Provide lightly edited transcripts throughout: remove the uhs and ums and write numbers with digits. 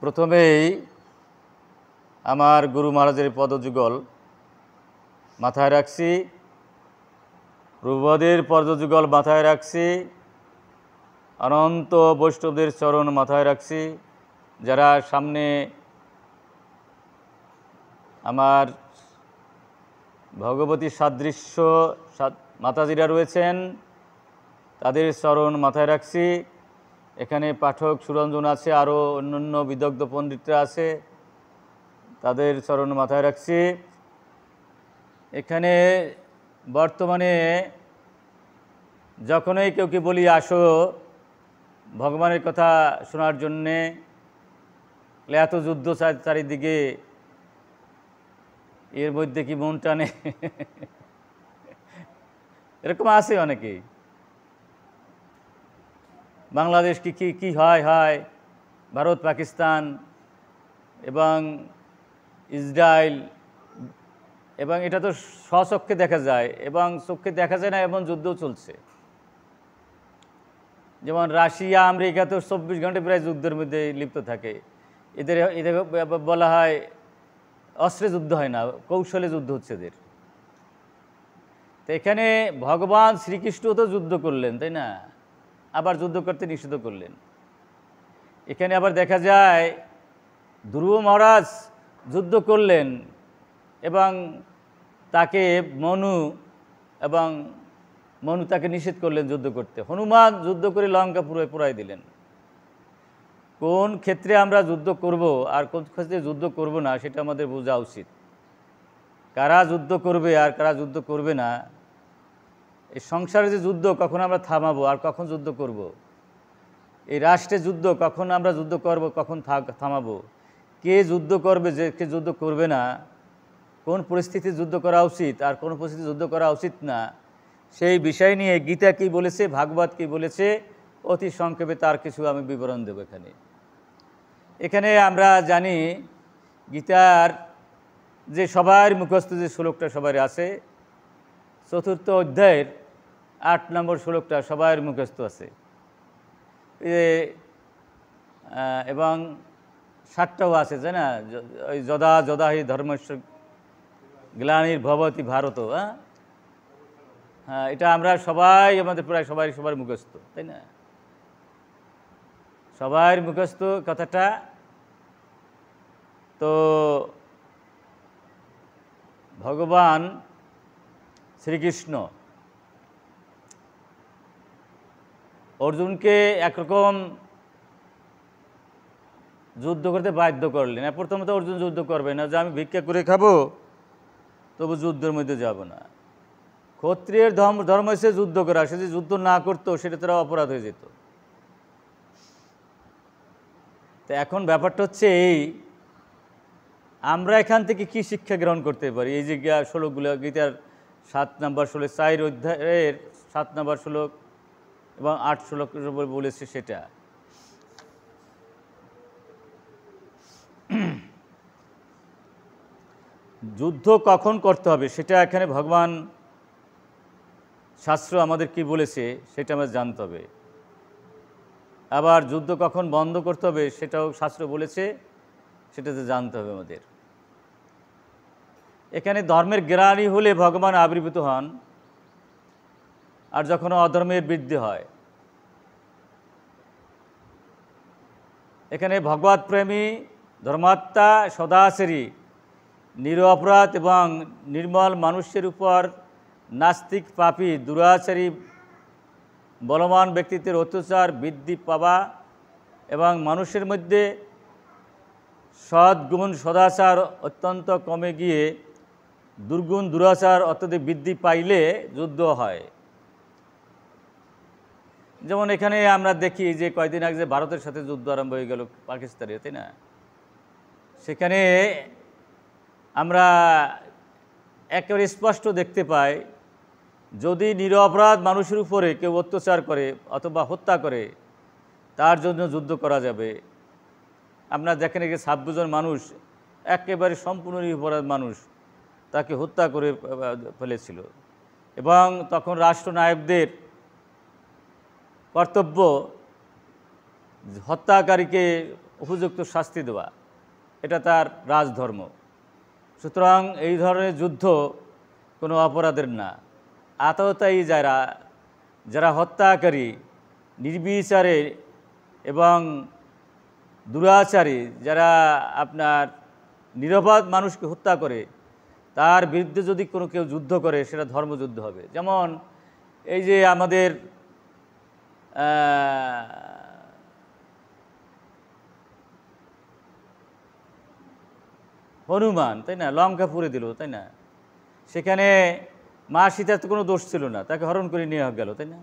প্রথমেই আমার গুরু মহারাজের পদযুগল মাথায় রাখছি, প্রভুপাদের পদযুগল মাথায় রাখছি, অনন্ত বৈষ্ণবদের চরণ মাথায় রাখছি। যারা সামনে আমার ভগবতী সাদৃশ্য মাতাজিরা রয়েছেন, তাদের চরণ মাথায় রাখছি। এখানে পাঠক সুরঞ্জন আছে, আরও অন্যান্য বিদগ্ধ পণ্ডিতরা আছে, তাদের চরণ মাথায় রাখছি। এখানে বর্তমানে যখনই কেউকে বলি আসো ভগবানের কথা শোনার জন্যে, এত যুদ্ধ চারিদিকে, এর মধ্যে কি মন টানে? এরকম আছে অনেকেই। বাংলাদেশ কি হয়, ভারত পাকিস্তান এবং ইসরায়েল, এবং এটা তো স্বচক্ষে দেখা যায়, এবং চোখে দেখা যায় না এমন যুদ্ধ চলছে। যেমন রাশিয়া আমেরিকা তো 24 ঘন্টা প্রায় যুদ্ধের মধ্যে লিপ্ত থাকে। এদের বলা হয় অস্ত্রে যুদ্ধ হয় না, কৌশলে যুদ্ধ হচ্ছে এদের। তো এখানে ভগবান শ্রীকৃষ্ণ তো যুদ্ধ করলেন, তাই না? আবার যুদ্ধ করতে নিষিদ্ধ করলেন। এখানে আবার দেখা যায় ধ্রুব মহারাজ যুদ্ধ করলেন এবং তাকে মনু তাকে নিষেধ করলেন যুদ্ধ করতে। হনুমান যুদ্ধ করে লঙ্কা পুরাই দিলেন। কোন ক্ষেত্রে আমরা যুদ্ধ করব আর কোন ক্ষেত্রে যুদ্ধ করব না, সেটা আমাদের বোঝা উচিত। কারা যুদ্ধ করবে আর কারা যুদ্ধ করবে না, এই সংসারে যে যুদ্ধ কখন আমরা থামাবো আর কখন যুদ্ধ করব, এই রাষ্ট্রে যুদ্ধ কখন আমরা যুদ্ধ করব কখন থামাবো, কে যুদ্ধ করবে কে যুদ্ধ করবে না, কোন পরিস্থিতি যুদ্ধ করা উচিত আর কোন পরিস্থিতি যুদ্ধ করা উচিত না, সেই বিষয় নিয়ে গীতা কি বলেছে, ভাগবত কি বলেছে, অতি সংক্ষেপে তার কিছু আমি বিবরণ দেব। এখানে আমরা জানি গীতার যে সবার মুখস্থ যে শ্লোকটা সবার আছে, 4th অধ্যায়ের 8 নম্বর শ্লোকটা সবার মুখস্থ আছে, এবং 7টাও আছে, তাই না? ওই যদা যদা হি ধর্মস্য গ্লানির ভবতি ভারত। হ্যাঁ, এটা আমরা সবাই, আমাদের প্রায় সবার মুখস্থ, তাই না? সবার মুখস্থ কথাটা। তো ভগবান শ্রীকৃষ্ণ অর্জুনকে একরকম যুদ্ধ করতে বাধ্য করলেন। প্রথমত অর্জুন যুদ্ধ করবে না, যে আমি ভিক্ষা করে খাবো, তবু যুদ্ধের মধ্যে যাব না। ক্ষত্রিয়ের ধর্ম হচ্ছে যুদ্ধ করা, সে যে যুদ্ধ না করতো সেটা তারা অপরাধ হয়ে যেত। তো এখন ব্যাপারটা হচ্ছে এই, আমরা এখান থেকে কি শিক্ষা গ্রহণ করতে পারি? এই যে শ্লোকগুলো গীতার 7 নম্বর শ্লোক, 4 অধ্যায়ের 7 নম্বর শ্লোক এবং 8 শ্লোকের উপর বলেছে, সেটা যুদ্ধ কখন করতে হবে সেটা এখানে ভগবান শাস্ত্র আমাদের কি বলেছে সেটা আমাদের জানতে হবে। আবার যুদ্ধ কখন বন্ধ করতে হবে সেটাও শাস্ত্র বলেছে, সেটাতে জানতে হবে আমাদের। এখানে ধর্মের জ্ঞানী হলে ভগবান আবির্ভূত হন, আর যখন অধর্মের বৃদ্ধি হয়। এখানে ভগবত প্রেমী, ধর্মাত্মা, সদাচারী, নিরপরাধ এবং নির্মল মানুষের উপর নাস্তিক, পাপী, দুরাচারী, বলবান ব্যক্তিত্বের অত্যাচার বৃদ্ধি পাওয়া এবং মানুষের মধ্যে সদ্গুণ সদাচার অত্যন্ত কমে গিয়ে দুর্গুণ দুরাচার অত্যধিক বৃদ্ধি পাইলে যুদ্ধ হয়। যেমন এখানে আমরা দেখি যে কয়েকদিন আগে যে ভারতের সাথে যুদ্ধ আরম্ভ হয়ে গেল পাকিস্তানের, তাই না? সেখানে আমরা একেবারে স্পষ্ট দেখতে পাই, যদি নিরপরাধ মানুষের উপরে কেউ অত্যাচার করে অথবা হত্যা করে, তার জন্য যুদ্ধ করা যাবে। আপনারা দেখেন যে 26 জন মানুষ, একেবারে সম্পূর্ণ নিরপরাধ মানুষ, তাকে হত্যা করে ফেলেছিল, এবং তখন রাষ্ট্রনায়কদের কর্তব্য হত্যাকারীকে উপযুক্ত শাস্তি দেওয়া, এটা তার রাজধর্ম। সুতরাং এই ধরনের যুদ্ধ কোনো অপরাধের না। আততায়ী যারা হত্যাকারী, নির্বিচারে এবং দুরাচারী, যারা আপনার নিরপরাধ মানুষকে হত্যা করে, তার বিরুদ্ধে যদি কোনো কেউ যুদ্ধ করে সেটা ধর্মযুদ্ধ হবে। যেমন এই যে আমাদের হনুমান, তাই না, লঙ্কা পুড়ে দিল, তাই না, সেখানে মা সীতার তো কোনো দোষ ছিল না, তাকে হরণ করে নিয়ে গেল, তাই না।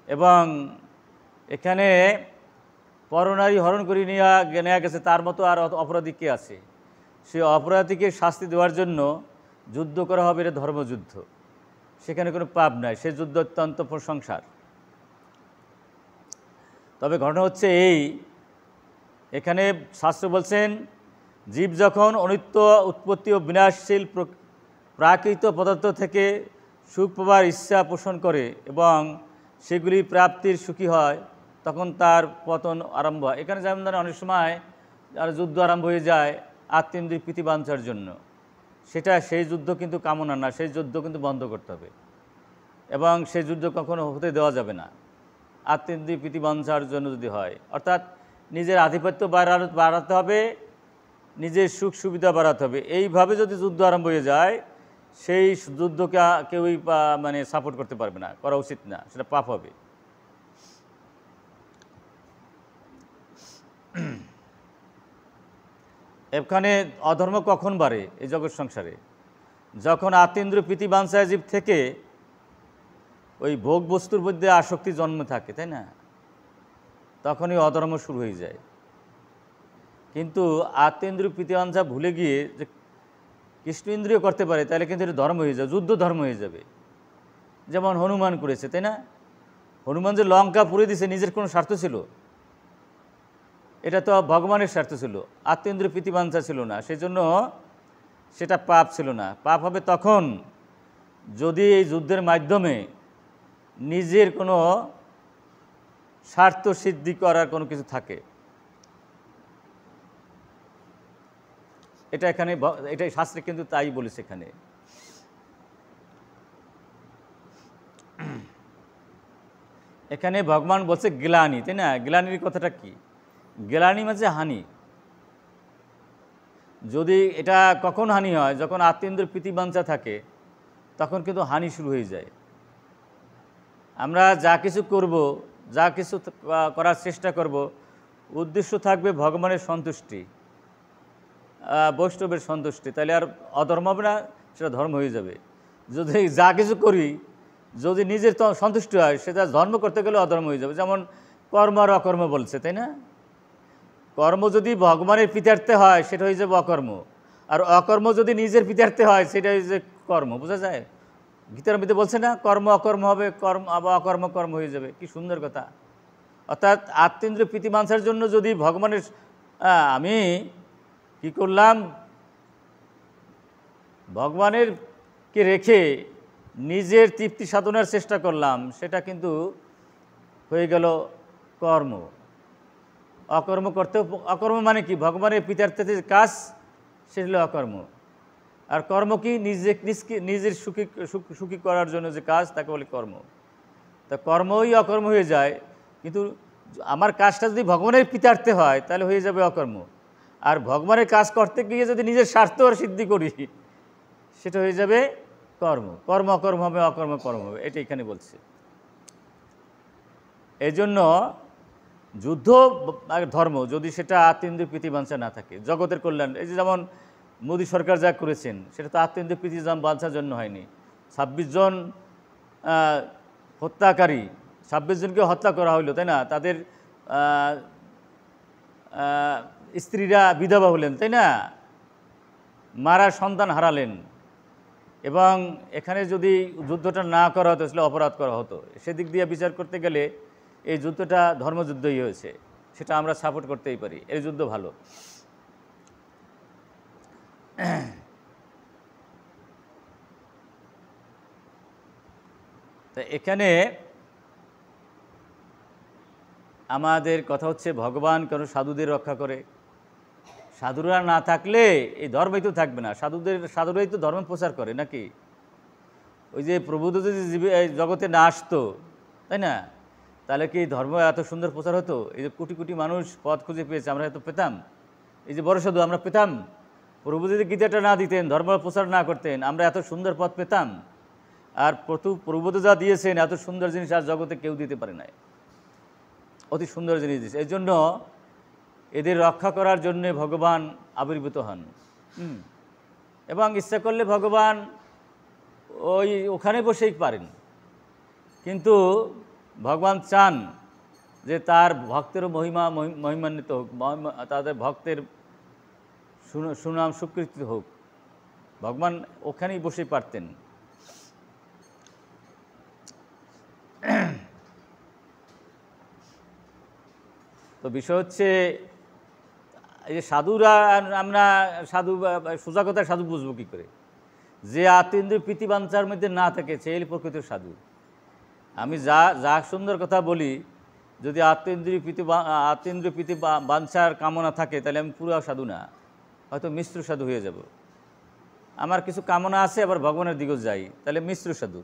এবং এখানে পরনারী হরণ করে নেওয়া গেছে, তার মতো আর অপরাধী কে আছে? সে অপরাধীকে শাস্তি দেওয়ার জন্য যুদ্ধ করা হবে, এটা ধর্মযুদ্ধ, সেখানে কোনো পাপ নাই, সে যুদ্ধ অত্যন্ত প্রশংসার। তবে ঘটনা হচ্ছে এখানে শাস্ত্র বলছেন, জীব যখন অনিত্য, উৎপত্তি ও বিনাশশীল প্রাকৃত পদার্থ থেকে সুখ পাবার ইচ্ছা পোষণ করে এবং সেগুলি প্রাপ্তির সুখী হয়, তখন তার পতন আরম্ভ হয়। এখানে যেমন ধরেন অনেক সময় আর যুদ্ধ আরম্ভ হয়ে যায় আত্মেন্দ্রিয় প্রীতি বাঞ্ছার জন্য, সেই যুদ্ধ কিন্তু কামনা না, সেই যুদ্ধ কিন্তু বন্ধ করতে হবে এবং সেই যুদ্ধ কখনো হতে দেওয়া যাবে না। আত্মেন্দ্রিয় প্রীতি বাঞ্ছার জন্য যদি হয়, অর্থাৎ নিজের আধিপত্য বাড়াতে হবে, নিজের সুখ সুবিধা বাড়াতে হবে, এইভাবে যদি যুদ্ধ আরম্ভ হয়ে যায়, সেই যুদ্ধকে কেউই মানে সাপোর্ট করতে পারবে না, করা উচিত না, সেটা পাপ হবে। এখানে অধর্ম কখন বাড়ে এই জগৎ সংসারে? যখন আত্মেন্দ্রিয় প্রীতি বাঞ্ছায় জীব থেকে ওই ভোগ বস্তুর মধ্যে আসক্তি জন্ম থাকে, তাই না, তখনই অধর্ম শুরু হয়ে যায়। কিন্তু আত্মেন্দ্রিয় প্রীতি বাঞ্ছা ভুলে গিয়ে যে কৃষ্ণ ইন্দ্রিয় করতে পারে, তাহলে কিন্তু এটা ধর্ম হয়ে যাবে, যুদ্ধ ধর্ম হয়ে যাবে। যেমন হনুমান করেছে, তাই না। হনুমান যে লঙ্কা পুড়ে দিয়েছে, নিজের কোনো স্বার্থ ছিল? এটা তো ভগবানের স্বার্থ ছিল, আত্মেন্দ্রিয় প্রীতি বাঞ্ছা ছিল না, সেই জন্য সেটা পাপ ছিল না। পাপ হবে তখন যদি এই যুদ্ধের মাধ্যমে নিজের কোনো স্বার্থ সিদ্ধি করার কোনো কিছু থাকে। এটা শাস্ত্রে কিন্তু তাই বলেছে। এখানে ভগবান বলছে গ্লানি, তাই না। গ্লানির কথাটা কি? গ্লানি মানে হানি। যদি এটা কখন হানি হয়? যখন আত্মেন্দ্রিয় প্রীতি বাঞ্ছা থাকে, তখন কিন্তু হানি শুরু হয়ে যায়। আমরা যা কিছু করব, যা কিছু করার চেষ্টা করব, উদ্দেশ্য থাকবে ভগবানের সন্তুষ্টি, বৈষ্ণবের সন্তুষ্টি, তাহলে আর অধর্ম হবে না, সেটা ধর্ম হয়ে যাবে। যদি যা কিছু করি যদি নিজের সন্তুষ্টি হয়, সেটা ধর্ম করতে গেলে অধর্ম হয়ে যাবে। যেমন কর্ম আর অকর্ম বলছে, তাই না। কর্ম যদি ভগবানের প্রীতার্থে হয়, সেটা হয়ে যাবে অকর্ম, আর অকর্ম যদি নিজের প্রীতার্থে হয়, সেটা হয়ে যাবে কর্ম। বোঝা যায়? গীতার মধ্যে বলছে না, কর্ম অকর্ম হবে, অকর্ম কর্ম হয়ে যাবে। কি সুন্দর কথা। অর্থাৎ আত্মেন্দ্রিয় প্রীতি বাঞ্ছার জন্য যদি ভগবানের আমি কি করলাম, ভগবানেরকে রেখে নিজের তৃপ্তি সাধনার চেষ্টা করলাম, সেটা কিন্তু হয়ে গেল কর্ম। অকর্ম মানে কি? ভগবানের প্রীতার্থে যে কাজ, সেটা হলো অকর্ম। আর কর্ম কি? নিজের সুখী করার জন্য যে কাজ, তাকে বলে কর্ম। তা কর্মই অকর্ম হয়ে যায়। কিন্তু আমার কাজটা যদি ভগবানের প্রীতার্থে হয়, তাহলে হয়ে যাবে অকর্ম। আর ভগবানের কাজ করতে গিয়ে যদি নিজের স্বার্থ সিদ্ধি করি, সেটা হয়ে যাবে কর্ম। কর্ম অকর্ম হবে, অকর্ম কর্ম হবে, এটা এখানে বলছে। এই জন্য যুদ্ধ ধর্ম, যদি সেটা আত্মেন্দ্রিয় প্রীতি বাঞ্ছা না থাকে, জগতের কল্যাণ। এই যে যেমন মোদী সরকার যা করেছেন, সেটা তো আত্মেন্দ্রিয় প্রীতি বাঞ্ছার জন্য হয়নি। 26 জন হত্যাকারী, 26 জনকে হত্যা করা হইল, তাই না। তাদের স্ত্রীরা বিধবা হলেন, তাই না, মারা সন্তান হারালেন। এবং এখানে যদি যুদ্ধটা না করা হতো, তাহলে অপরাধ করা হতো। সেদিক দিয়ে বিচার করতে গেলে এই যুদ্ধটা ধর্মযুদ্ধই হয়েছে, সেটা আমরা সাপোর্ট করতেই পারি। এই যুদ্ধ ভালো। তা এখানে আমাদের কথা হচ্ছে ভগবান কেন সাধুদের রক্ষা করে? সাধুরা না থাকলে এই ধর্মই তো থাকবে না। সাধুরাই তো ধর্ম প্রচার করে নাকি? ওই যে প্রভুত্ব যদি এই জগতে না আসতো, তাই না, তাহলে কি ধর্ম এত সুন্দর প্রচার হতো? এই যে কোটি কোটি মানুষ পথ খুঁজে পেয়েছে, আমরা এত পেতাম? এই যে বড় সাধু আমরা পেতাম? প্রভু যদি গীতাটা না দিতেন, ধর্ম প্রচার না করতেন, আমরা এত সুন্দর পথ পেতাম? আর প্রভু যা দিয়েছেন এত সুন্দর জিনিস আর জগতে কেউ দিতে পারে না। অতি সুন্দর জিনিস দিয়েছে। এই জন্য এদের রক্ষা করার জন্যে ভগবান আবির্ভূত হন। এবং ইচ্ছা করলে ভগবান ওখানে বসেই পারেন, কিন্তু ভগবান চান যে তার ভক্তেরও মহিমান্বিত হোক, তাদের ভক্তের সুনাম স্বীকৃতি হোক। ভগবান ওখানেই বসেই পারতেন। তো বিষয় হচ্ছে এই যে সাধুরা, আমরা সোজা কথা সাধু বুঝবো কী করে? যে আত্মেন্দ্রিয় প্রীতিবাঞ্ছার মধ্যে না থাকে সেই প্রকৃত সাধু। আমি যা সুন্দর কথা বলি, যদি আত্মেন্দ্রিয় প্রীতি বাঞ্ছার কামনা থাকে, তাহলে আমি পুরো সাধু না, হয়তো মিশ্র সাধু হয়ে যাব। আমার কিছু কামনা আছে, আবার ভগবানের দিকেও যাই, তাহলে মিশ্র সাধু।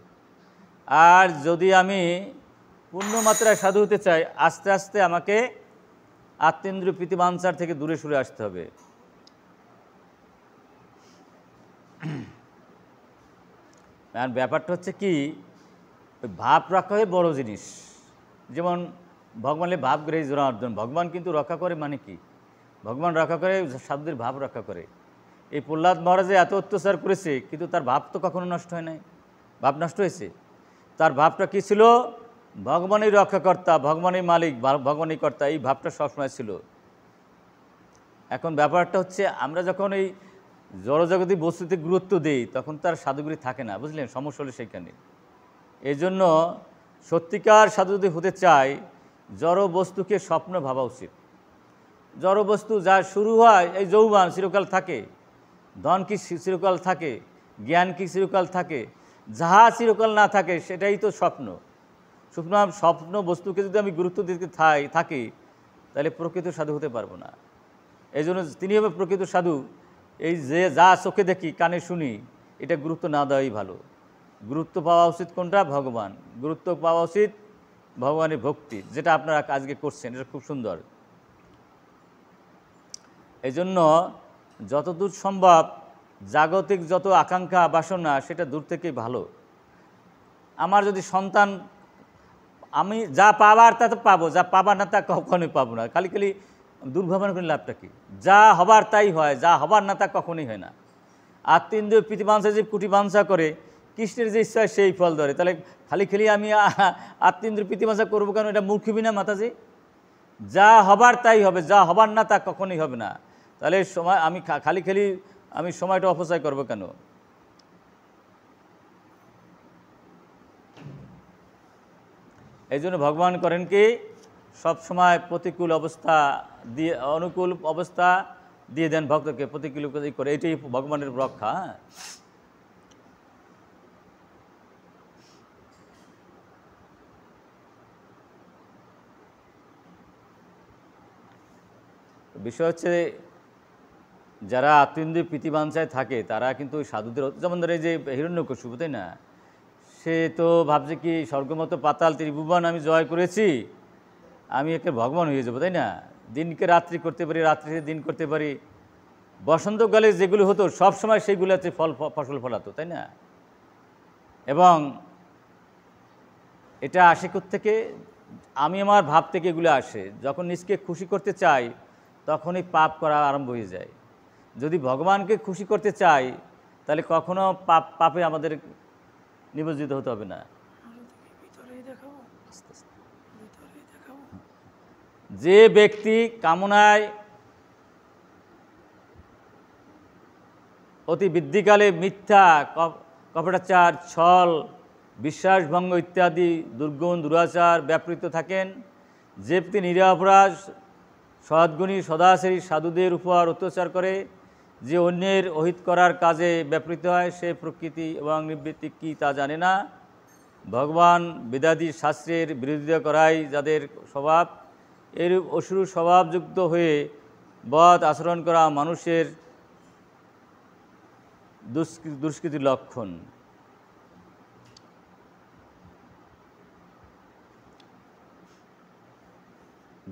আর যদি আমি পূর্ণমাত্রায় সাধু হতে চাই, আস্তে আস্তে আমাকে আত্মেন্দ্রিয় প্রীতিবাঞ্ছার থেকে দূরে সরে আসতে হবে। আর ব্যাপারটা হচ্ছে কি, ওই ভাব রক্ষা হয় বড় জিনিস। যেমন ভগবানের ভাব গ্রহী জনার্দন, ভগবান কিন্তু রক্ষা করে মানে কি? ভগবান রক্ষা করে সাধুদের ভাব রক্ষা করে। এই প্রহ্লাদ মহারাজে এত অত্যাচার করেছে, কিন্তু তার ভাব তো কখনো নষ্ট হয় নাই। ভাব নষ্ট হয়েছে? তার ভাবটা কী ছিল? ভগবানই রক্ষাকর্তা, ভগবানই মালিক, ভগবানই কর্তা, এই ভাবটা সবসময় ছিল। এখন ব্যাপারটা হচ্ছে, আমরা যখন এই জড়জগতিক বস্তুতে গুরুত্ব দিই, তখন তার সাধুগুলি থাকে না, বুঝলেন? সমস্যা হলো সেইখানে। এই জন্য সত্যিকার সাধু যদি হতে চায়, জড় বস্তুকে স্বপ্ন ভাবা উচিত। জড় বস্তু যা শুরু হয়, এই যৌবন চিরকাল থাকে, ধন কি চিরকাল থাকে, জ্ঞান কি চিরকাল থাকে, যাহা চিরকাল না থাকে সেটাই তো স্বপ্ন। স্বপ্ন বস্তুকে যদি আমি গুরুত্ব দিতে থাকি, তাহলে প্রকৃত সাধু হতে পারবো না। এই জন্য তিনি হবে প্রকৃত সাধু। এই যে যা চোখে দেখি, কানে শুনি, এটা গুরুত্ব না দেওয়াই ভালো। গুরুত্ব পাওয়া উচিত কোনটা? ভগবান। গুরুত্ব পাওয়া উচিত ভগবানের ভক্তি, যেটা আপনারা আজকে করছেন, এটা খুব সুন্দর। এই জন্য যতদূর সম্ভব জাগতিক যত আকাঙ্ক্ষা বাসনা, সেটা দূর থেকেই ভালো। আমার যদি সন্তান, আমি যা পাবার তা তো পাবো, যা পাবার না তা কখনোই পাবো না। খালি খালি দুর্ভাবনা করে লাভটা কি? যা হবার তাই হয়, যা হবার না তা কখনোই হয় না। আত্মেন্দ্রিয় প্রীতিবাঞ্ছা যে কুটিবাঞ্ছা করে, কৃষ্ণের যে ইচ্ছা সেই ফল ধরে। তাহলে খালি খালি আমি আত্মেন্দ্রিয় প্রীতিবাঞ্ছা করবো কেন? এটা মূর্খবি না মাতাজি? যা হবার তাই হবে, যা হবার না তা কখনোই হবে না। তাহলে সময় আমি খালি খালি আমি সময়টা অপচয় করবো কেন? এই জন্য ভগবান করেন কি, সবসময় প্রতিকূল অবস্থা দিয়ে, অনুকূল অবস্থা দিয়ে দেন ভক্তকে, প্রতিকূল করে। এটাই ভগবানের রক্ষা। বিষয় হচ্ছে, যারা আত্মেন্দ্রিয় প্রীতিবাঞ্ছায় থাকে, তারা কিন্তু সাধুদের, যেমন ধরে এই যে হিরণ্যকশিপু, তাই না, সে তো ভাবছে কি, স্বর্গমত পাতাল ত্রিভুবন আমি জয় করেছি, আমি একটা ভগবান হয়ে যাবো, তাই না? দিনকে রাত্রি করতে পারি, রাত্রিকে দিন করতে পারি। বসন্তকালে যেগুলো হতো সব সময় সেইগুলোতে ফসল ফলাতো, তাই না? এবং এটা আসে থেকে, আমি আমার ভাব থেকে এগুলো আসে। যখন নিজকে খুশি করতে চাই, তখনই পাপ করা আরম্ভ হয়ে যায়। যদি ভগবানকে খুশি করতে চাই, তাহলে কখনো পাপে আমাদের নিমজ্জিত হতে হবে না। যে ব্যক্তি কামনায় অতি বৃদ্ধিকালে মিথ্যা, কপটাচার, ছল, বিশ্বাসভঙ্গ ইত্যাদি দুর্গুণ দুরাচার ব্যাপৃত থাকেন, যে ব্যক্তি নিরপরাধ সদ্গুণী সদাচারী সাধুদের উপর অত্যাচার করে, যে অন্যের অহিত করার কাজে ব্যাপৃত হয়, সে প্রকৃতি এবং নিবৃত্তি কী তা জানে না। ভগবান বেদাদি শাস্ত্রের বিরোধিতা করাই যাদের স্বভাব, এরূপ অসুর স্বভাবযুক্ত হয়ে বদ আচরণ করা মানুষের দুষ্কৃতির লক্ষণ।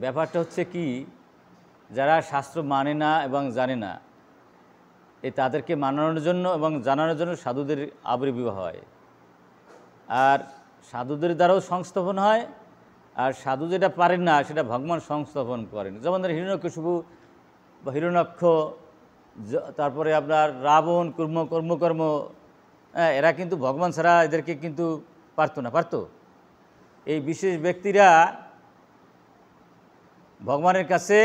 ব্যাপারটা হচ্ছে কি, যারা শাস্ত্র মানে না এবং জানে না, তাদেরকে মানানোর জন্য এবং জানানোর জন্য সাধুদের আবির্ভাব হয়, আর সাধুদের দ্বারাও সংস্থাপন হয়, আর সাধু যেটা পারেন না সেটা ভগবান সংস্থাপন করেন। যেমন হিরণ্যকশিপু বা হিরণ্যাক্ষ, তারপরে আপনার রাবণ, কর্মকর্ম, এরা কিন্তু ভগবান ছাড়া এদেরকে কিন্তু পারতো না। এই বিশেষ ব্যক্তিরা ভগবানের কাছে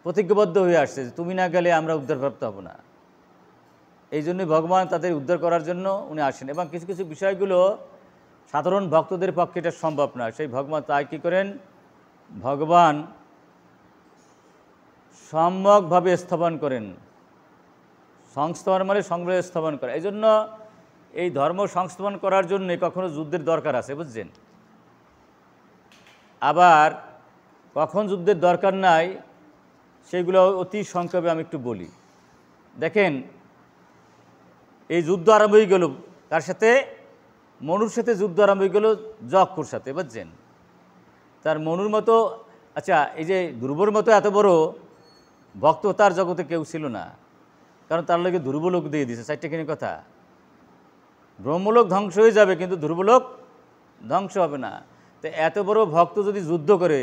প্রতিজ্ঞাবদ্ধ হয়ে আসছে যে তুমি না গেলে আমরা উদ্ধারপ্রাপ্ত হব না। এই জন্যই ভগবান তাদের উদ্ধার করার জন্য উনি আসেন, এবং কিছু কিছু বিষয়গুলো সাধারণ ভক্তদের পক্ষে এটা সম্ভব না। সেই ভগবান তাই কী করেন, ভগবান সম্যকভাবে স্থাপন করেন। সংস্থাপন মানে সংগ্রহ স্থাপন করা। এই জন্য এই ধর্ম সংস্থাপন করার জন্যে কখনো যুদ্ধের দরকার আছে, বুঝছেন। আবার কখন যুদ্ধের দরকার নাই সেগুলো অতি সংক্ষেপে আমি একটু বলি। দেখেন, এই যুদ্ধ আরম্ভ হয়ে গেল কার সাথে? মনুর সাথে যুদ্ধ আরম্ভ হয়ে গেল যক্ষর সাথে, বুঝছেন। তার মনুর মতো, আচ্ছা, এই যে ধ্রুবর মতো এত বড় ভক্ত তার জগতে কেউ ছিল না, কারণ তার লোকে ধ্রুবলোক দিয়ে দিয়েছে। চারটেখানি কথা, ব্রহ্মলোক ধ্বংস হয়ে যাবে কিন্তু ধ্রুবলোক ধ্বংস হবে না। তো এত বড় ভক্ত যদি যুদ্ধ করে,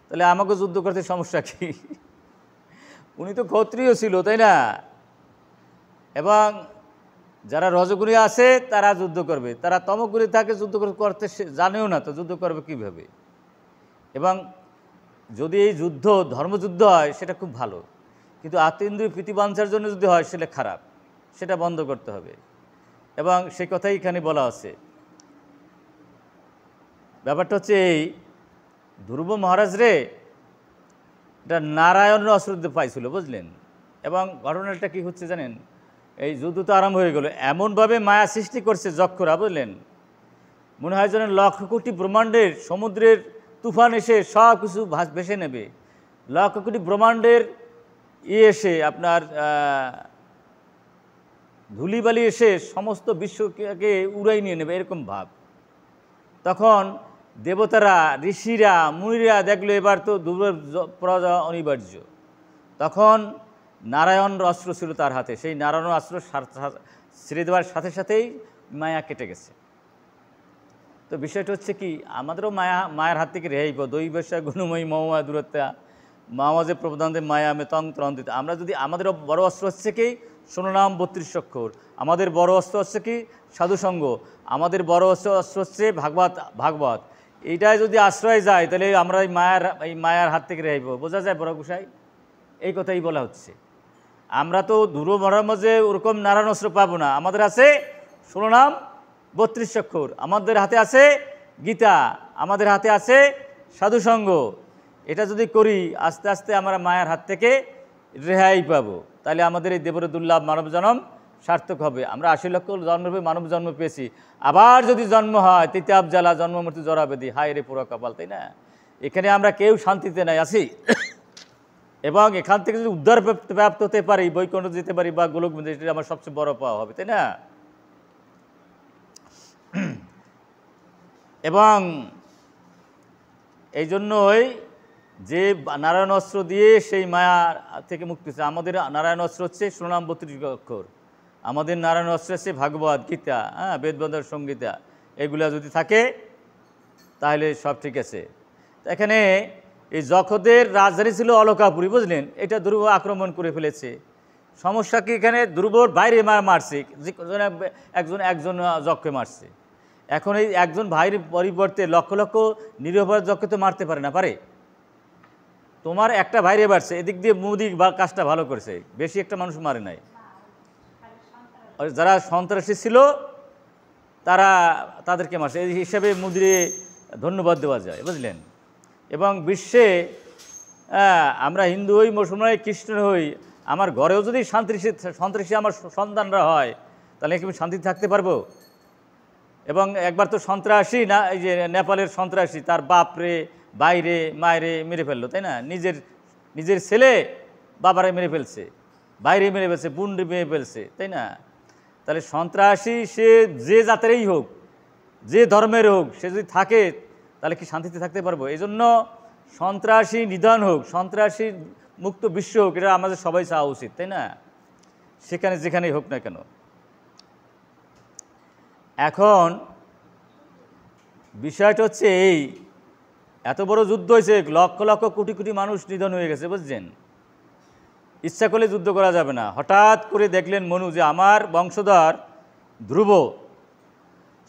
তাহলে আমাকে যুদ্ধ করতে সমস্যা কি? উনি তো ক্ষত্রিয় ছিল, তাই না? এবং যারা রজগুণী আছে তারা যুদ্ধ করবে, তারা তমগুণী থাকে যুদ্ধ করতে জানেও না, তো যুদ্ধ করবে কীভাবে? এবং যদি এই যুদ্ধ ধর্মযুদ্ধ হয় সেটা খুব ভালো, কিন্তু আত্মেন্দ্রিয় প্রীতিবাঞ্ছার জন্য যদি হয় সেটা খারাপ, সেটা বন্ধ করতে হবে। এবং সেই কথাই এখানে বলা আছে। ব্যাপারটা হচ্ছে এই, ধ্রুব মহারাজ রে এটা নারায়ণের অস্ত্র পাইছিল, বুঝলেন। এবং ঘটনাটা কি হচ্ছে জানেন, এই যুদ্ধ তো আরম্ভ হয়ে গেল, এমনভাবে মায়া সৃষ্টি করছে যক্ষরা, বুঝলেন। মনে হয় যেন লক্ষ কোটি ব্রহ্মাণ্ডের সমুদ্রের তুফান এসে সব কিছু ভেসে নেবে, লক্ষ কোটি ব্রহ্মাণ্ডের এসে আপনার ধুলিবালি এসে সমস্ত বিশ্বকে উড়াই নিয়ে নেবে, এরকম ভাব। তখন দেবতারা, ঋষিরা, মুনিরা দেখলো এবার তো দুর্বল পরাজয় অনিবার্য। তখন নারায়ণ অস্ত্র ছিল তার হাতে, সেই নারায়ণ অস্ত্র ছেড়ে দেওয়ার সাথে সাথেই মায়া কেটে গেছে। তো বিষয়টা হচ্ছে কি, আমাদেরও মায়ের হাত থেকে রেহাই পাবো। দৈবস্যা গুণময়ী মমমায়া দূরত্বা মামাজে প্রবদান্তে মায়া মে তং ত্রন্দিত। আমরা যদি, আমাদের বড় অস্ত্র হচ্ছে কি ষোলনাম 32 অক্ষর, আমাদের বড় অস্ত্র হচ্ছে কি সাধুসঙ্গ, আমাদের বড় অস্ত্র হচ্ছে ভাগবত। এইটাই যদি আশ্রয় যায় তাহলে আমরা এই মায়ার হাত থেকে রেহাই পাবো। বোঝা যায় বড় গোসাই? এই কথাই বলা হচ্ছে। আমরা তো দূর মরার মাঝে ওরকম নারায়ণ অস্ত্র পাবো না, আমাদের আছে 16 নাম 32 অক্ষর, আমাদের হাতে আছে গীতা, আমাদের হাতে আছে সাধুসঙ্গ। এটা যদি করি আস্তে আস্তে আমরা মায়ের হাত থেকে রেহাই পাবো, তাহলে আমাদের এই দেবর দুর্লভ মানব জন্ম সার্থক হবে। আমরা 80 লক্ষ জন্মরূপে মানব জন্ম পেয়েছি, আবার যদি জন্ম হয় তিতাব জ্বালা জন্ম মৃত্যু জরাবেদি, হায় রে পুরো কপাল, তাই না? এখানে আমরা কেউ শান্তিতে নাই আছি, এবং এখান থেকে যদি উদ্ধার প্রাপ্ত হতে পারি, বৈকুণ্ঠ যেতে পারি বা গোলক, এটা আমার সবচেয়ে বড় পাওয়া হবে, তাই না? এবং এই জন্যই যে নারায়ণ অস্ত্র দিয়ে সেই মায়া থেকে মুক্তি হচ্ছে। আমাদের নারায়ণ অস্ত্র হচ্ছে 16 নাম 32 অক্ষর, আমাদের নারায়ণ অস্ত্র হচ্ছে ভাগবত, গীতা, বেদবন্ধর সংগীতা। এগুলা যদি থাকে তাহলে সব ঠিক আছে। এখানে এই যক্ষদের রাজধানী ছিল অলকাপুরী, বুঝলেন। এটা ধ্রুব আক্রমণ করে ফেলেছে। সমস্যা কি, এখানে ধ্রুবর বাইরে মারছে, একজন যক্ষকে মারছে। এখন এই একজন ভাইয়ের পরিবর্তে লক্ষ লক্ষ নিরপরাধ যক্ষ তো মারতে পারে না, পারে? তোমার একটা ভাইরে মারছে, এদিক দিয়ে মুদি বা কাজটা ভালো করেছে, বেশি একটা মানুষ মারে নাই। যারা সন্ত্রাসী ছিল তাদেরকে মারছে, এই হিসাবে মুদিরে ধন্যবাদ দেওয়া যায়, বুঝলেন। এবং বিশ্বে আমরা হিন্দু হই, মুসলমান হই, খ্রিস্টান হই, আমার ঘরেও যদি সন্ত্রাসী আমার সন্তানরা হয়, তাহলে কি আমি শান্তিতে থাকতে পারবো? এবং একবার তো সন্ত্রাসী না, এই যে নেপালের সন্ত্রাসী, তার বাপরে বাইরে মায়েরে মেরে ফেললো, তাই না? নিজের ছেলে বাবারে মেরে ফেলছে, বাইরে মেরে ফেলছে, বোন মেরে ফেলছে, তাই না? তাহলে সন্ত্রাসী সে যে জাতেরই হোক, যে ধর্মের হোক, সে যদি থাকে তাহলে কি শান্তিতে থাকতে পারবো? এই জন্য সন্ত্রাসী নিধন হোক, সন্ত্রাসী মুক্ত বিশ্ব হোক, এটা আমাদের সবাই চাওয়া উচিত, তাই না? সেখানে যেখানেই হোক না কেন। এখন বিষয়টা হচ্ছে এই, এত বড় যুদ্ধ হয়েছে, লক্ষ লক্ষ কোটি কোটি মানুষ নিধন হয়ে গেছে, বুঝছেন? ইচ্ছা করলে যুদ্ধ করা যাবে না। হঠাৎ করে দেখলেন মনু যে আমার বংশধর ধ্রুব,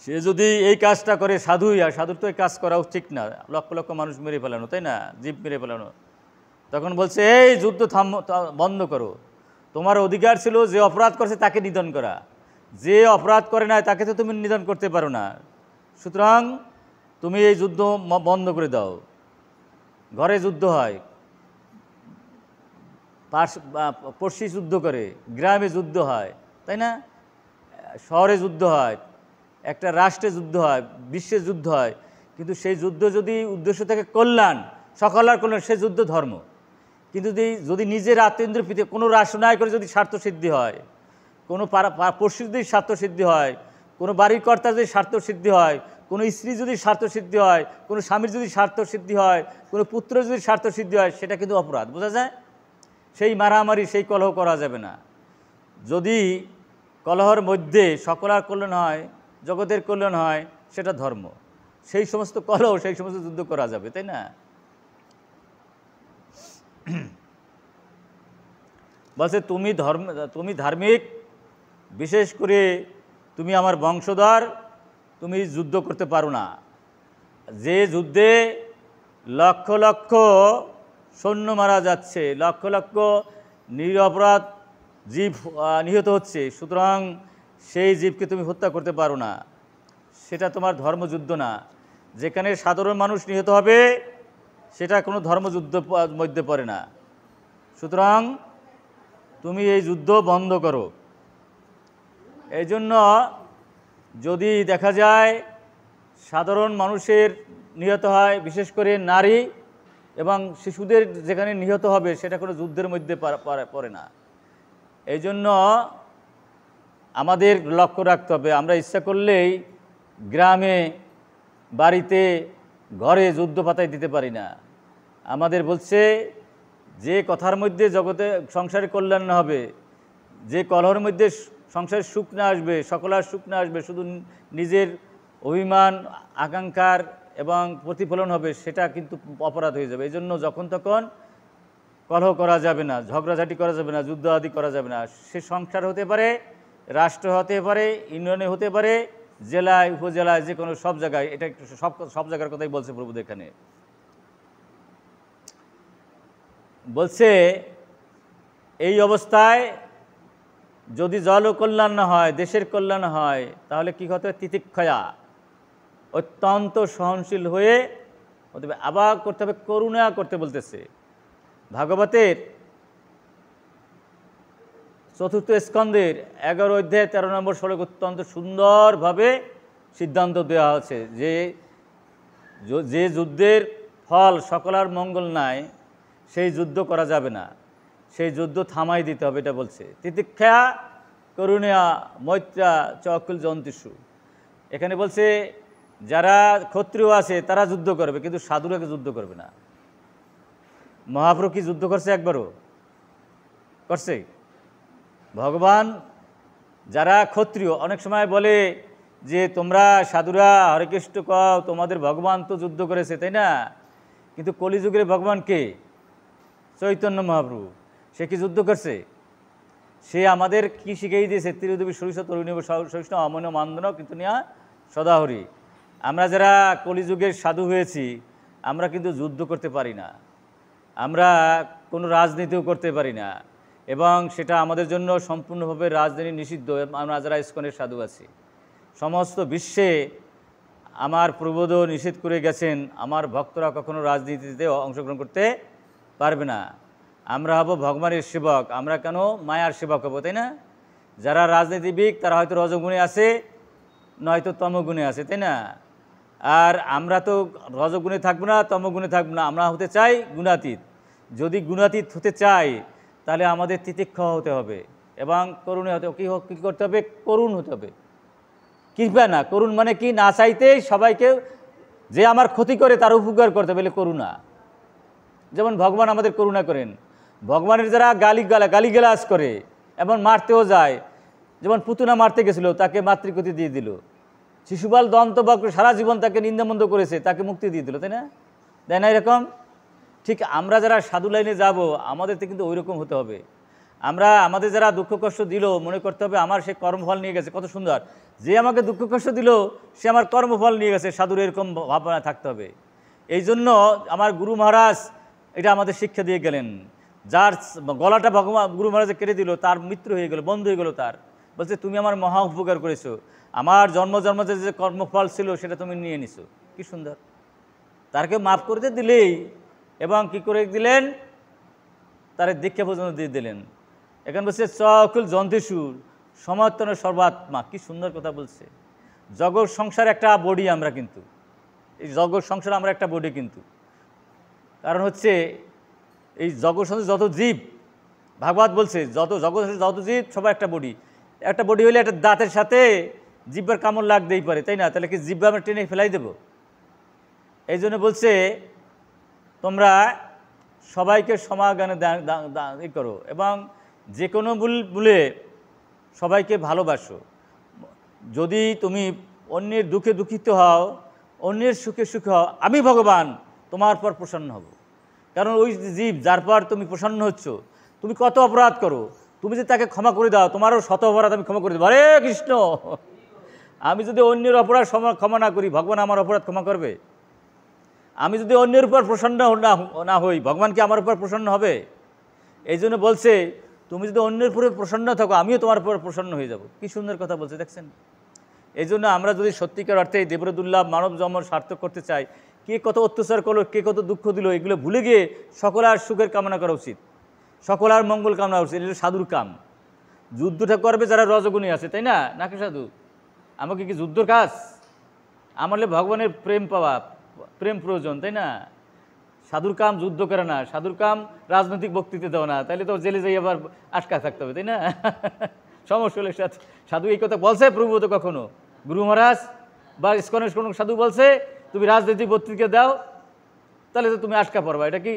সে যদি এই কাজটা করে, সাধুই, আর সাধুর তো এই কাজ করা ঠিক না, লক্ষ লক্ষ মানুষ মেরে ফেলানো, তাই না? জীব মেরে ফেলানো। তখন বলছে এই যুদ্ধ বন্ধ করো, তোমার অধিকার ছিল যে অপরাধ করছে তাকে নিধন করা, যে অপরাধ করে নাই তাকে তো তুমি নিধন করতে পারো না, সুতরাং তুমি এই যুদ্ধ বন্ধ করে দাও। ঘরে যুদ্ধ হয়, পড়শি যুদ্ধ করে, গ্রামে যুদ্ধ হয়, তাই না? শহরে যুদ্ধ হয়, একটা রাষ্ট্রে যুদ্ধ হয়, বিশ্বে যুদ্ধ হয়, কিন্তু সেই যুদ্ধ যদি উদ্দেশ্য থাকে কল্যাণ, সকলের কল্যাণ, সেই যুদ্ধ ধর্ম। কিন্তু যদি নিজের আত্মেন্দ্রিয় প্রীতি, কোনো রাষ্ট্রনায়ক করে যদি স্বার্থসিদ্ধি হয়, কোনো পড়শি যদি স্বার্থসিদ্ধি হয়, কোনো বাড়ির কর্তা যদি স্বার্থসিদ্ধি হয়, কোনো স্ত্রী যদি স্বার্থসিদ্ধি হয়, কোনো স্বামীর যদি স্বার্থসিদ্ধি হয়, কোনো পুত্র যদি স্বার্থসিদ্ধি হয়, সেটা কিন্তু অপরাধ, বোঝা যায়? সেই মারামারি, সেই কলহ করা যাবে না। যদি কলহর মধ্যে সকলের কল্যাণ হয়, জগতের কল্যাণ হয়, সেটা ধর্ম। সেই সমস্ত কলহ, সেই সমস্ত যুদ্ধ করা যাবে, তাই না? বলছে তুমি ধার্মিক, বিশেষ করে তুমি আমার বংশধর, তুমি যুদ্ধ করতে পারো না। যে যুদ্ধে লক্ষ লক্ষ সৈন্য মারা যাচ্ছে, লক্ষ লক্ষ নিরপরাধ জীব নিহত হচ্ছে, সুতরাং সেই জীবকে তুমি হত্যা করতে পারো না, সেটা তোমার ধর্মযুদ্ধ না। যেখানে সাধারণ মানুষ নিহত হবে সেটা কোনো ধর্মযুদ্ধ মধ্যে পড়ে না, সুতরাং তুমি এই যুদ্ধ বন্ধ করো। এই জন্য যদি দেখা যায় সাধারণ মানুষের নিহত হয়, বিশেষ করে নারী এবং শিশুদের যেখানে নিহত হবে, সেটা কোনো যুদ্ধের মধ্যে পড়ে না। এই জন্য আমাদের লক্ষ্য রাখতে হবে, আমরা ইচ্ছা করলেই গ্রামে, বাড়িতে, ঘরে যুদ্ধ পাতায় দিতে পারি না। আমাদের বলছে যে কথার মধ্যে জগতে সংসারে কল্যাণ না হবে, যে কলহের মধ্যে সংসারের সুখ না আসবে, সকলের সুখ না আসবে, শুধু নিজের অভিমান, আকাঙ্ক্ষার এবং প্রতিফলন হবে, সেটা কিন্তু অপরাধ হয়ে যাবে। এই জন্য যখন তখন কলহ করা যাবে না, ঝগড়াঝাটি করা যাবে না, যুদ্ধ আদি করা যাবে না। সে সংসার হতে পারে, রাষ্ট্র হতে পারে, ইউনিয়নে হতে পারে, জেলায়, উপজেলায়, যে কোনো সব জায়গায়, এটা একটু সব জায়গার কথাই বলছে প্রভু এখানে। বলছে এই অবস্থায় যদি জল কল্যাণ না হয়, দেশের কল্যাণ হয়, তাহলে কি হতে হবে? তিতিক্ষয়া, অত্যন্ত সহনশীল হয়ে হতে হবে। আবার করতে হবে করুণা করতে বলতেছে। ভাগবতের 4th স্কন্ধের 11 অধ্যায় 13 নম্বর শ্লোক অত্যন্ত সুন্দরভাবে সিদ্ধান্ত দেওয়া আছে যে যুদ্ধের ফল সকলের মঙ্গল নাই, সেই যুদ্ধ করা যাবে না, সেই যুদ্ধ থামাই দিতে হবে, এটা বলছে। তিতিক্ষা করুণা মৈত্রা চ অকুল জন্তিষু। এখানে বলছে যারা ক্ষত্রিয় আছে তারা যুদ্ধ করবে, কিন্তু সাধুরাকে যুদ্ধ করবে না। মহাপ্রভু কি যুদ্ধ করছে? একবারও করছে? ভগবান যারা ক্ষত্রিয়, অনেক সময় বলে যে তোমরা সাধুরা হরেকৃষ্ণ কও, তোমাদের ভগবান তো যুদ্ধ করেছে, তাই না? কিন্তু কলিযুগের ভগবান কে? চৈতন্য মহাপ্রভু। সে কি যুদ্ধ করছে? সে আমাদের কি শিখিয়ে দিয়েছে? ত্রিদেবী সরিষা তরুণী সহিষ্ণু অমন মান্দন কিন্তু নিয়া সদাহরি। আমরা যারা কলিযুগের সাধু হয়েছি, আমরা কিন্তু যুদ্ধ করতে পারি না, আমরা কোনো রাজনীতিও করতে পারি না, এবং সেটা আমাদের জন্য সম্পূর্ণভাবে রাজনীতি নিষিদ্ধ। আমরা যারা ইস্কনের সাধু আছি, সমস্ত বিশ্বে আমার প্রবোধ নিষেধ করে গেছেন, আমার ভক্তরা কখনো রাজনীতিতে অংশগ্রহণ করতে পারবে না। আমরা হব ভগবানের সেবক, আমরা কেন মায়ার সেবক হব, তাই না? যারা রাজনীতিবিদ তারা হয়তো রজগুণে আছে, নয়তো তমগুণে আছে, তাই না? আর আমরা তো রজগুণে থাকবো না, তমগুণে থাকবো না, আমরা হতে চাই গুণাতীত। যদি গুণাতীত হতে চাই তাহলে আমাদের তিতিক্ষা হতে হবে এবং করুণে হতে কী করতে হবে? করুণ হতে হবে, কৃপা না। করুণ মানে কি? না চাইতেই সবাইকে, যে আমার ক্ষতি করে তার উপকার করতে হবে, করুণা। যেমন ভগবান আমাদের করুণা করেন। ভগবানের যারা গালিগালাজ করে এবং মারতেও যায়, যেমন পুতনা মারতে গেছিল, তাকে মাতৃগতি দিয়ে দিল। শিশুপাল দন্তবক্র সারা জীবন তাকে নিন্দামন্দ করেছে, তাকে মুক্তি দিয়ে দিল, তাই না? তাই না? এরকম ঠিক আমরা যারা সাধু লাইনে যাব, আমাদের তো কিন্তু ওই রকম হতে হবে। আমাদের যারা দুঃখ কষ্ট দিল, মনে করতে হবে আমার সে কর্মফল নিয়ে গেছে। কত সুন্দর! যে আমাকে দুঃখ কষ্ট দিল সে আমার কর্মফল নিয়ে গেছে। সাধুর এরকম ভাবনা থাকতে হবে। এই জন্য আমার গুরু মহারাজ এটা আমাদের শিক্ষা দিয়ে গেলেন। যার গলাটা গুরু মহারাজে কেটে দিল, তার মৃত্যু হয়ে গেল, বন্ধ হয়ে গেল তার। বলছে তুমি আমার মহা উপকার করেছো, আমার জন্মজন্মের যে কর্মফল ছিল সেটা তুমি নিয়ে নিছো। কি সুন্দর! তারকে মাফ করতে দিলেই, এবং কি করে দিলেন? তার দীক্ষা পর্যন্ত দিয়ে দিলেন। এখানে বলছে চকুল জন্তুসুর সমর্থন সর্বাত্মা। কি সুন্দর কথা বলছে। জগৎ সংসার একটা বডি, আমরা কিন্তু এই জগৎ সংসার আমরা একটা বডি কিন্তু। কারণ হচ্ছে এই জগৎ সংসার যত জীব, ভাগবত বলছে জগৎ যত জীব সবাই একটা বডি। একটা বডি হলে একটা দাঁতের সাথে জিব্বার কামড় লাগতেই পারে, তাই না? তাহলে কি জিব্বা আমরা টেনে ফেলাই দেব? এই জন্য বলছে তোমরা সবাইকে সমাজ্ঞানে করো এবং যে কোনো ভুলে সবাইকে ভালোবাসো। যদি তুমি অন্যের দুঃখে দুঃখিত হও, অন্যের সুখে সুখে হও, আমি ভগবান তোমার পর প্রসন্ন হব। কারণ ওই জীব যার পর তুমি প্রসন্ন হচ্ছ, তুমি কত অপরাধ করো, তুমি যদি তাকে ক্ষমা করে দাও, তোমারও শত অপরাধ আমি ক্ষমা করে দেবো। হরে কৃষ্ণ! আমি যদি অন্যের অপরাধ ক্ষমা না করি, ভগবান আমার অপরাধ ক্ষমা করবে? আমি যদি অন্যের উপর প্রসন্ন না হই, ভগবান কি আমার উপর প্রসন্ন হবে? এই জন্য বলছে তুমি যদি অন্যের উপরে প্রসন্ন থাকো, আমিও তোমার উপর প্রসন্ন হয়ে যাব। কি সুন্দর কথা বলছে, দেখছেন? এই জন্য আমরা যদি সত্যিকার অর্থে এই দেবরদুল্লাভ মানব জন্ম সার্থক করতে চাই, কে কত অত্যাচার করলো, কে কত দুঃখ দিল, এগুলো ভুলে গিয়ে সকলার সুখের কামনা করা উচিত, সকলার মঙ্গল কামনা উচিত। এটা সাধুর কাম। যুদ্ধটা করবে যারা রজগুণী আছে, তাই না? নাকি সাধু? আমাকে কি যুদ্ধর কাজ? আমার ভগবানের প্রেম পাওয়া, প্রেম প্রয়োজন, তাই না? সাধুর কাম যুদ্ধ করে না, সাধুর কাম রাজনৈতিক বক্তৃতা দেওয়া না। তাইলে তো জেলে যাই আবার আটকা থাকতে হবে, তাই না? সমস্যা হলে সাধু এই কথা বলছে প্রভুত কখনো? গুরু মহারাজ বা ইস্কনের কোনো সাধু বলছে তুমি রাজনৈতিক বক্তৃতা দাও, তাহলে তো তুমি আটকা পড়বা? এটা কি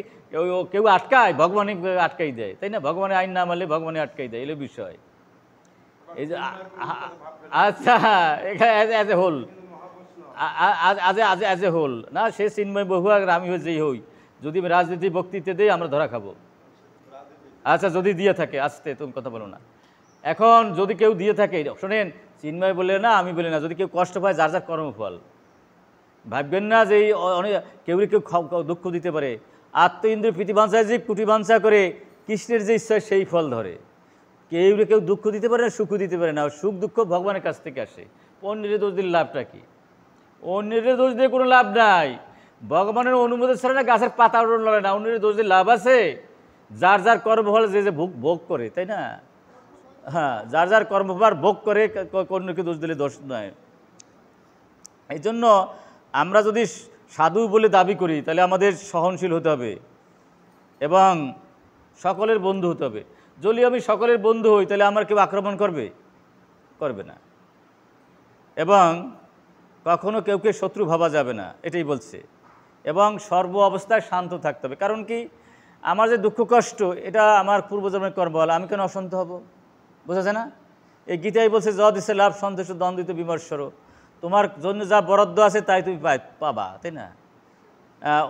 কেউ আটকায়? ভগবানই আটকাই দেয়, তাই না? ভগবানের আইন না মানলে ভগবানে আটকাই দেয়, এলো বিষয়। এই যে আচ্ছা, এজ এ হোল, আজ এ হোল না, সে চিন্ময় বহু আর আমি যেই হই, যদি রাজনীতি বক্তৃতা দিই আমরা ধরা খাবো। আচ্ছা, যদি দিয়ে থাকে, আসতে তুমি কথা বলো না। এখন যদি কেউ দিয়ে থাকে, শোনেন, চিন্ময় বলে না, আমি বলি না, যদি কেউ কষ্ট পায়, যার যার কর্মফল। ভাববেন না যে অনেক কেউ দুঃখ দিতে পারে। আত্ম ইন্দ্রিয় প্রীতিবাঞ্ছা জীব কুটি বাঞ্ছা করে কৃষ্ণের যে ইচ্ছা সেই ফল ধরে। কেউ দুঃখ দিতে পারে না, সুখও দিতে পারে না। সুখ দুঃখ ভগবানের কাছ থেকে আসে। অন্যের দোষ দিলে লাভটা কি? অন্যের দোষ দিয়ে কোনো লাভ নাই। ভগবানের অনুমতি ছাড়া না গাছের পাতা লড়ে না। অন্যের দোষ দিয়ে লাভ আছে? যার যার কর্মফল যে যে ভোগ করে, তাই না? হ্যাঁ, যার যার কর্মফল ভোগ করে, অন্যকে দোষ দিলে দোষ নয়। এই জন্য আমরা যদি সাধু বলে দাবি করি, তাহলে আমাদের সহনশীল হতে হবে এবং সকলের বন্ধু হতে হবে। যদি আমি সকলের বন্ধু হই, তাহলে আমার কেউ আক্রমণ করবে না এবং কখনো কেউকে শত্রু ভাবা যাবে না, এটাই বলছে। এবং সর্ব অবস্থায় শান্ত থাকতে হবে। কারণ কি, আমার যে দুঃখ কষ্ট, এটা আমার পূর্বজন্মের কর্মফল, আমি কেন অশান্ত হব? বোঝা যায় না? এই গীতাই বলছে যদ ইচ্ছে লাভ সন্তোষ দ্বন্দ্বিত বিমর্ষর। তোমার জন্য যা বরাদ্দ আছে তাই তুমি পাবা, তাই না?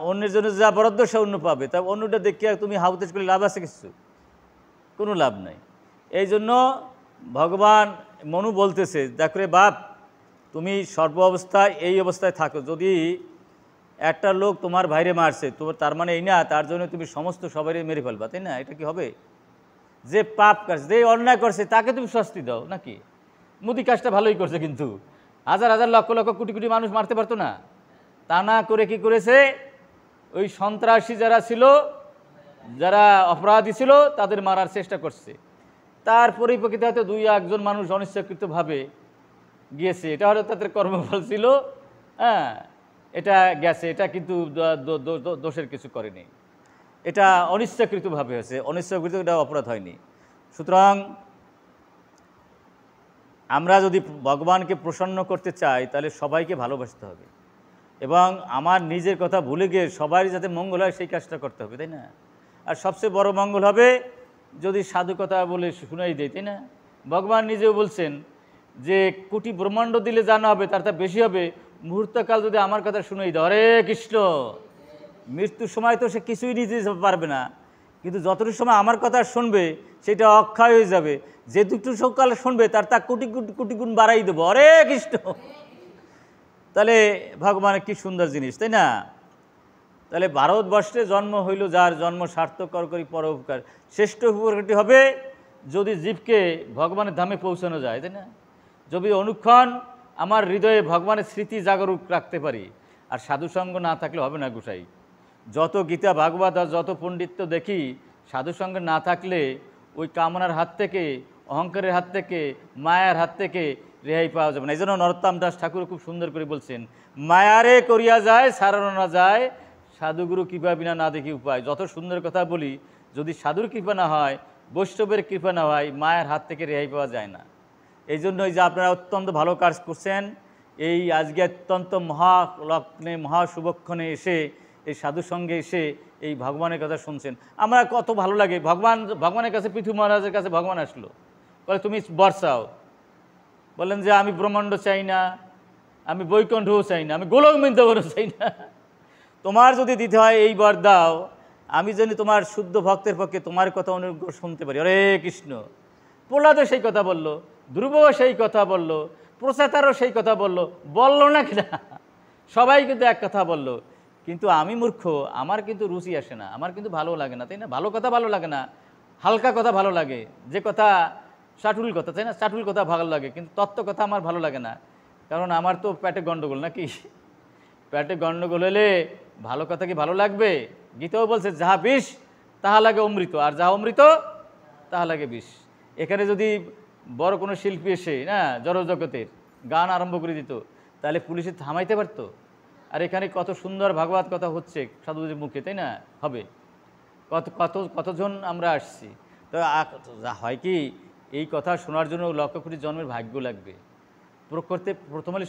অন্যের জন্য যা বরাদ্দ সে অন্য পাবে। তা অন্যটা দেখিয়ে তুমি হাউতেজ করে লাভ আছে কিছু? কোনো লাভ নাই। এই জন্য ভগবান মনু বলতেছে, দেখো রে বাপ, তুমি সর্ব অবস্থায় এই অবস্থায় থাকো। যদি একটা লোক তোমার ভাইরে মারছে, তার মানে এই না তার জন্য তুমি সমস্ত সবাইরে মেরে ফেলবা, তাই না? এটা কি হবে? যে পাপ করছে, যে অন্যায় করছে, তাকে তুমি শাস্তি দাও নাকি? মোদি কাজটা ভালোই করছে, কিন্তু হাজার হাজার লক্ষ লক্ষ কোটি কোটি মানুষ মারতে পারতো না? তা না করে কি করেছে? ওই সন্ত্রাসী যারা ছিল, যারা অপরাধী ছিল, তাদের মারার চেষ্টা করছে। তার পরিপ্রেক্ষিতে হয়তো 2-1 মানুষ অনিচ্ছাকৃতভাবে গিয়েছে, এটা হয়তো তাদের কর্মফল ছিল। হ্যাঁ, এটা গেছে, এটা কিন্তু দোষের কিছু করেনি, এটা অনিচ্ছাকৃতভাবে হয়েছে, অনিচ্ছাকৃত, এটা অপরাধ হয়নি। সুতরাং আমরা যদি ভগবানকে প্রসন্ন করতে চাই তাহলে সবাইকে ভালোবাসতে হবে, এবং আমার নিজের কথা ভুলে গিয়ে সবারই যাতে মঙ্গল হয় সেই কাজটা করতে হবে, তাই না? আর সবচেয়ে বড় মঙ্গল হবে যদি সাধু কথা বলে শুনাই দেয়, তাই না? ভগবান নিজেও বলছেন যে কোটি ব্রহ্মাণ্ড দিলে জানা হবে তার তা বেশি হবে, মুহূর্তকাল যদি আমার কথা শুনাই দেয়, হরে কৃষ্ণ। মৃত্যুর সময় তো সে কিছুই নিতে পারবে না, কিন্তু যতটুকু সময় আমার কথা শুনবে সেটা অক্ষয় হয়ে যাবে, যে দুটো সকালে শুনবে তার তা কোটি কোটি কোটি গুণ বাড়াই দেবো, হরে কৃষ্ণ। তাহলে ভগবানের কি সুন্দর জিনিস, তাই না? তাহলে ভারতবর্ষে জন্ম হইল যার, জন্ম সার্থক করি পরোপকার। শ্রেষ্ঠ উপকারটি হবে যদি জীবকে ভগবানের ধামে পৌঁছানো যায়, তাই না? যদি অনুক্ষণ আমার হৃদয়ে ভগবানের স্মৃতি জাগরুক রাখতে পারি। আর সাধুসঙ্গ না থাকলে হবে না গোসাই। যত গীতা ভাগবত আর যত পণ্ডিত্য দেখি, সাধুসঙ্গ না থাকলে ওই কামনার হাত থেকে, অহংকারের হাত থেকে, মায়ার হাত থেকে রেহাই পাওয়া যাবে না। এই জন্য নরোত্তম দাস ঠাকুর খুব সুন্দর করে বলছেন, মায়ারে করিয়া যায় সারানো না যায়, সাধুগুরু কৃপা বিনা না দেখি উপায়। যত সুন্দর কথা বলি, যদি সাধুর কৃপা না হয়, বৈষ্ণবের কৃপা না হয়, মায়ের হাত থেকে রেহাই পাওয়া যায় না। এই জন্যই যে আপনারা অত্যন্ত ভালো কাজ করছেন, এই আজকে অত্যন্ত মহালগ্নে মহাশুভক্ষণে এসে এই সাধুর সঙ্গে এসে এই ভগবানের কথা শুনছেন। আমরা কত ভালো লাগে, ভগবানের কাছে, পৃথু মহারাজের কাছে ভগবান আসলো, বলে তুমি বর চাও। বললেন যে আমি ব্রহ্মাণ্ড চাই না, আমি বৈকুণ্ঠও চাই না, আমি গোলক বৃন্দাবনও চাই না, তোমার যদি দিতে হয় এই বর দাও, আমি যেন তোমার শুদ্ধ ভক্তের পক্ষে তোমার কথা অনুগ্রহ শুনতে পারি, হরে কৃষ্ণ। প্রহ্লাদও সেই কথা বলল, ধ্রুবও সেই কথা বলল, প্রচেতারও সেই কথা বলল না কিনা? সবাই কিন্তু এক কথা বলল। কিন্তু আমি মূর্খ, আমার কিন্তু রুচি আসে না, আমার কিন্তু ভালো লাগে না, তাই না? ভালো কথা ভালো লাগে না, হালকা কথা ভালো লাগে, যে কথা চাটুল কথা, তাই না? চাটুল কথা ভালো লাগে, কিন্তু তত্ত্ব কথা আমার ভালো লাগে না, কারণ আমার তো পেটে গণ্ডগোল, নাকি? পেটে গণ্ডগোল হলে ভালো কথা কি ভালো লাগবে? গীতাও বলছে যাহা বিষ তাহা লাগে অমৃত, আর যাহা অমৃত তাহা লাগে বিষ। এখানে যদি বড় কোনো শিল্পী এসে না জড়জগতের গান আরম্ভ করে দিত, তাহলে পুলিশে থামাইতে পারতো? আর এখানে কত সুন্দর ভাগবত কথা হচ্ছে সাধুদের মুখে, তাই না? হবে কতজন আমরা আসছি। তো হয় কি, এই কথা শোনার জন্য লক্ষ কোটি জন্মের ভাগ্য লাগবে। করতে প্রথম হলে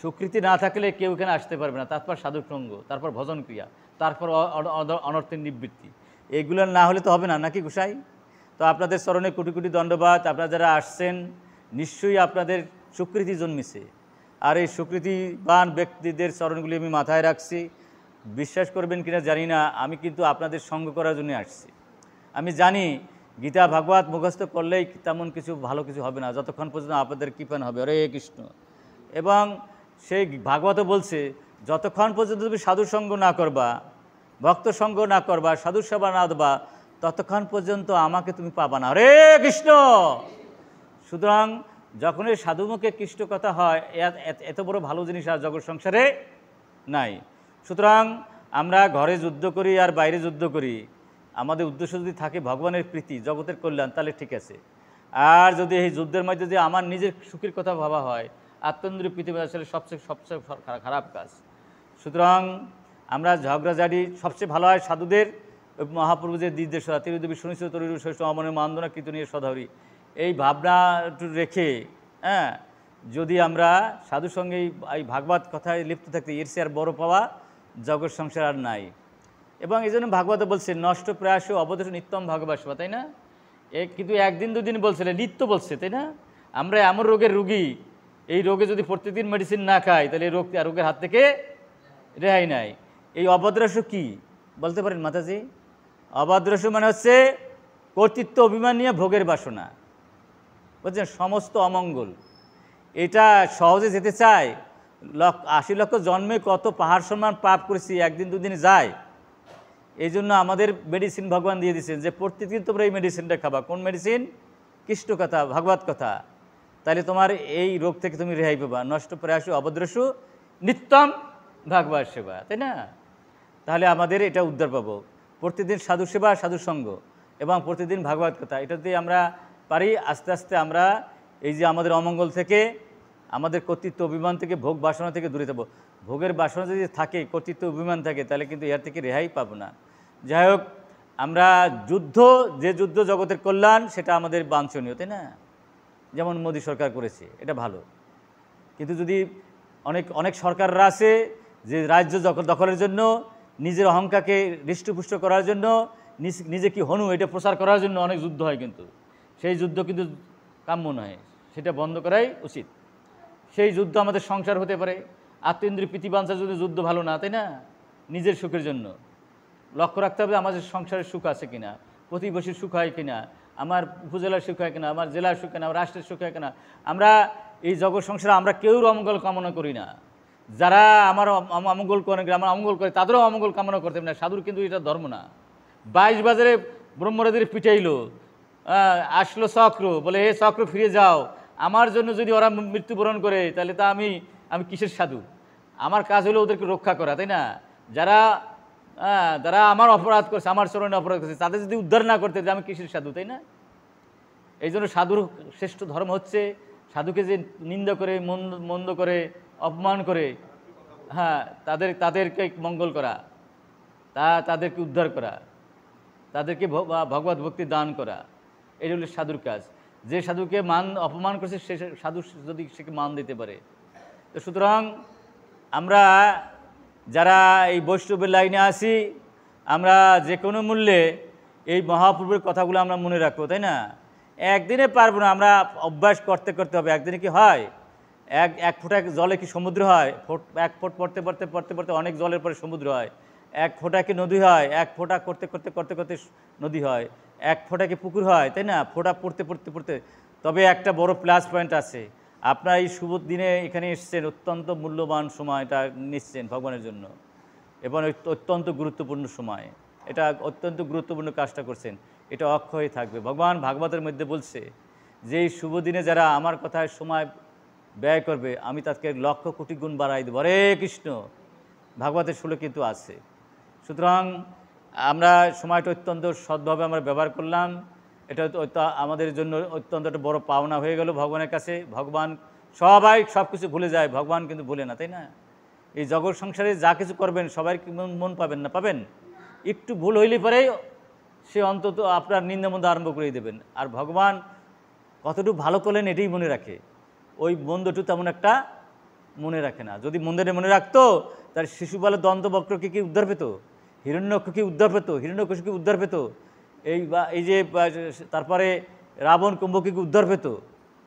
সুকৃতি না থাকলে কেউ এখানে আসতে পারবে না। তারপর সাধুসঙ্গ, তারপর ভজন ক্রিয়া, তারপর অনর্থের নিবৃত্তি, এগুলো না হলে তো হবে না, নাকি গোসাই? তো আপনাদের চরণে কোটি কোটি দণ্ডবাদ। আপনারা যারা আসছেন নিশ্চয়ই আপনাদের সুকৃতি জন্মেছে, আর এই সুকৃতিবান ব্যক্তিদের চরণগুলি আমি মাথায় রাখছি। বিশ্বাস করবেন কিনা জানি না, আমি কিন্তু আপনাদের সঙ্গ করার জন্য আসছি। আমি জানি গীতা ভাগবত মুখস্থ করলেই তেমন কিছু ভালো কিছু হবে না, যতক্ষণ পর্যন্ত আপনাদের কৃপা হবে, হরে কৃষ্ণ। এবং সেই ভাগবত বলছে, যতক্ষণ পর্যন্ত তুমি সাধুসঙ্গ না করবা, ভক্ত সঙ্গ না করবা, সাধু সেবা না দেবা, ততক্ষণ পর্যন্ত আমাকে তুমি পাবা না, হরে কৃষ্ণ। সুতরাং যখন এই সাধুমুখে কৃষ্ণ কথা হয়, এত বড় ভালো জিনিস আর জগৎ সংসারে নাই। সুতরাং আমরা ঘরে যুদ্ধ করি আর বাইরে যুদ্ধ করি, আমাদের উদ্দেশ্য যদি থাকে ভগবানের প্রীতি, জগতের কল্যাণ, তাহলে ঠিক আছে। আর যদি এই যুদ্ধের মধ্যে যদি আমার নিজের সুখের কথা ভাবা হয়, আত্মেন্দ্রিয় পৃথিবী আসলে সবচেয়ে খারাপ কাজ। সুতরাং আমরা ঝগড়াঝাড়ি সবচেয়ে ভালো হয় সাধুদের, মহাপ্রভুদের নির্দেশ, তিরুদেবী শুনিস তরুর শ্রেষ্ঠ অমনে মান্দনা কীর্তনীয় সধারি, এই ভাবনা রেখে যদি আমরা সাধুর সঙ্গে এই ভাগবত কথায় লিপ্ত থাকতে, এর সে আর বড় পাওয়া জগৎ সংসার আর নাই। এবং এই জন্য ভাগবত বলছে নষ্ট প্রয়াস অবদেশ নিত্যম ভাগবাসবা, তাই না? কিন্তু একদিন দুদিন বলছে, নিত্য বলছে, তাই না? আমরা এমন রোগের রুগী, এই রোগে যদি প্রত্যেকদিন মেডিসিন না খাই, তাহলে এই রোগের হাত থেকে রেহাই নাই। এই অভদ্রাস কি বলতে পারেন মাতাজি? অভদ্রাস মানে হচ্ছে কর্তৃত্ব অভিমান নিয়ে ভোগের বাসনা, বুঝছেন? সমস্ত অমঙ্গল। এটা সহজে যেতে চায়, 80 লক্ষ জন্মে কত পাহাড় সম্মান পাপ করেছি, একদিন দুদিনে যায়। এই জন্য আমাদের মেডিসিন ভগবান দিয়ে দিচ্ছেন যে প্রত্যেকদিন তোমরা এই মেডিসিনটা খাবা। কোন মেডিসিন? কৃষ্ণ কথা, ভাগবত কথা। তাহলে তোমার এই রোগ থেকে তুমি রেহাই পাবা। নষ্ট প্রয়াস অভদ্রসু নিত্যম ভাগবত সেবা, তাই না? তাহলে আমাদের এটা উদ্ধার পাবো। প্রতিদিন সাধু সেবা, সাধুসঙ্গ এবং প্রতিদিন ভাগবত কথা, এটা যদি আমরা পারি, আস্তে আস্তে আমরা এই যে আমাদের অমঙ্গল থেকে, আমাদের কর্তৃত্ব অভিমান থেকে, ভোগ বাসনা থেকে দূরে থাকবো। ভোগের বাসনা যদি থাকে, কর্তৃত্ব অভিমান থাকে, তাহলে কিন্তু এর থেকে রেহাই পাবো না। যাই হোক, আমরা যুদ্ধ, যে যুদ্ধ জগতের কল্যাণ, সেটা আমাদের বাঞ্ছনীয়, তাই না? যেমন মোদী সরকার করেছে, এটা ভালো। কিন্তু যদি অনেক অনেক সরকাররা আছে যে রাজ্য দখলের জন্য, নিজের অহংকারকে হৃষ্টপুষ্ট করার জন্য, নিজে কি হনু এটা প্রচার করার জন্য অনেক যুদ্ধ হয়, কিন্তু সেই যুদ্ধ কিন্তু কাম্য নয়, সেটা বন্ধ করাই উচিত। সেই যুদ্ধ আমাদের সংসার হতে পারে, আত্মেন্দ্রিয় প্রীতিবাঞ্ছার যদি যুদ্ধ ভালো না, তাই না? নিজের সুখের জন্য লক্ষ্য রাখতে হবে আমাদের সংসারের সুখ আছে কিনা, প্রতিবেশীর সুখ হয় কিনা, আমার উপজেলার সুখ হয় কিনা, আমার জেলার সুখ কিনা, আমার রাষ্ট্রের সুখ হয় কিনা। আমরা এই জগৎ সংসারে আমরা কেউর অমঙ্গল কামনা করি না। যারা আমার অমঙ্গল করে, আমার অমঙ্গল করে, তাদেরও অমঙ্গল কামনা করতে হবে না। সাধুর কিন্তু এটা ধর্ম না। 22 বাজারে ব্রহ্মরাদের পিটাইলো, আসলো চক্র, বলে হে চক্র ফিরে যাও, আমার জন্য যদি ওরা মৃত্যুবরণ করে তাহলে তা আমি কিসের সাধু? আমার কাজ হলো ওদেরকে রক্ষা করা, তাই না? যারা আমার অপরাধ করছে, আমার চরণে অপরাধ করছে, তাদের যদি উদ্ধার না করতে, আমি কিসের সাধু, তাই না? এই জন্য সাধুর শ্রেষ্ঠ ধর্ম হচ্ছে সাধুকে যে নিন্দা করে, মন্দ করে, অপমান করে, তাদেরকে মঙ্গল করা, তাদেরকে উদ্ধার করা, তাদেরকে ভগবত ভক্তি দান করা, এই হলো সাধুর কাজ। যে সাধুকে অপমান করছে, সে সাধু যদি সেকে মান দিতে পারে। তো সুতরাং আমরা যারা এই বৈষ্ণবের লাইনে আসি, আমরা যে কোনো মূল্যে এই মহাপ্রভুর কথাগুলো আমরা মনে রাখবো, তাই না? একদিনে পারবো না, আমরা অভ্যাস করতে করতে হবে। একদিনে কি হয়, এক ফোঁটা জলে কি সমুদ্র হয়? এক ফোঁট পড়তে পড়তে পড়তে পড়তে অনেক জলের পরে সমুদ্র হয়। এক ফোঁটা কি নদী হয়? এক ফোঁটা করতে করতে করতে করতে নদী হয়। এক ফোঁটা কি পুকুর হয়, তাই না? ফোঁটা পড়তে পড়তে পড়তে। তবে একটা বড় প্লাস পয়েন্ট আছে, আপনার এই শুভ দিনে এখানে এসছেন, অত্যন্ত মূল্যবান সময়টা নিচ্ছেন ভগবানের জন্য, এবং অত্যন্ত গুরুত্বপূর্ণ সময়। এটা অত্যন্ত গুরুত্বপূর্ণ কাজটা করছেন, এটা অক্ষয় থাকবে। ভগবান ভাগবতের মধ্যে বলছে যে এই শুভ দিনে যারা আমার কথায় সময় ব্যয় করবে, আমি তাকে লক্ষ কোটি গুণ বাড়াই দেবো। হরে কৃষ্ণ, ভাগবতের শ্লোক কিন্তু আছে। সুতরাং আমরা সময়টা অত্যন্ত সৎভাবে আমরা ব্যবহার করলাম, এটা আমাদের জন্য অত্যন্ত একটা বড় পাওনা হয়ে গেল ভগবানের কাছে। ভগবান সবাই সব কিছু ভুলে যায়, ভগবান কিন্তু ভুলে না, তাই না? এই জগৎ সংসারে যা কিছু করবেন সবাই মন পাবেন না, পাবেন? একটু ভুল হইলে পরেই সে অন্তত আপনার নিন্দামন্দ আরম্ভ করে দেবেন। আর ভগবান কতটুকু ভালো করলেন এটাই মনে রাখে, ওই মন্দটু তেমন একটা মনে রাখে না। যদি মন্দিরে মনে রাখতো, তার শিশুপালের দন্তবক্রকে কি উদ্ধার পেত? হিরণ্যক্ষ কি উদ্ধার পেত? হিরণ্যকশিপু কি উদ্ধার পেত? এই যে তারপরে রাবণ কুম্ভকে কি উদ্ধার পেত?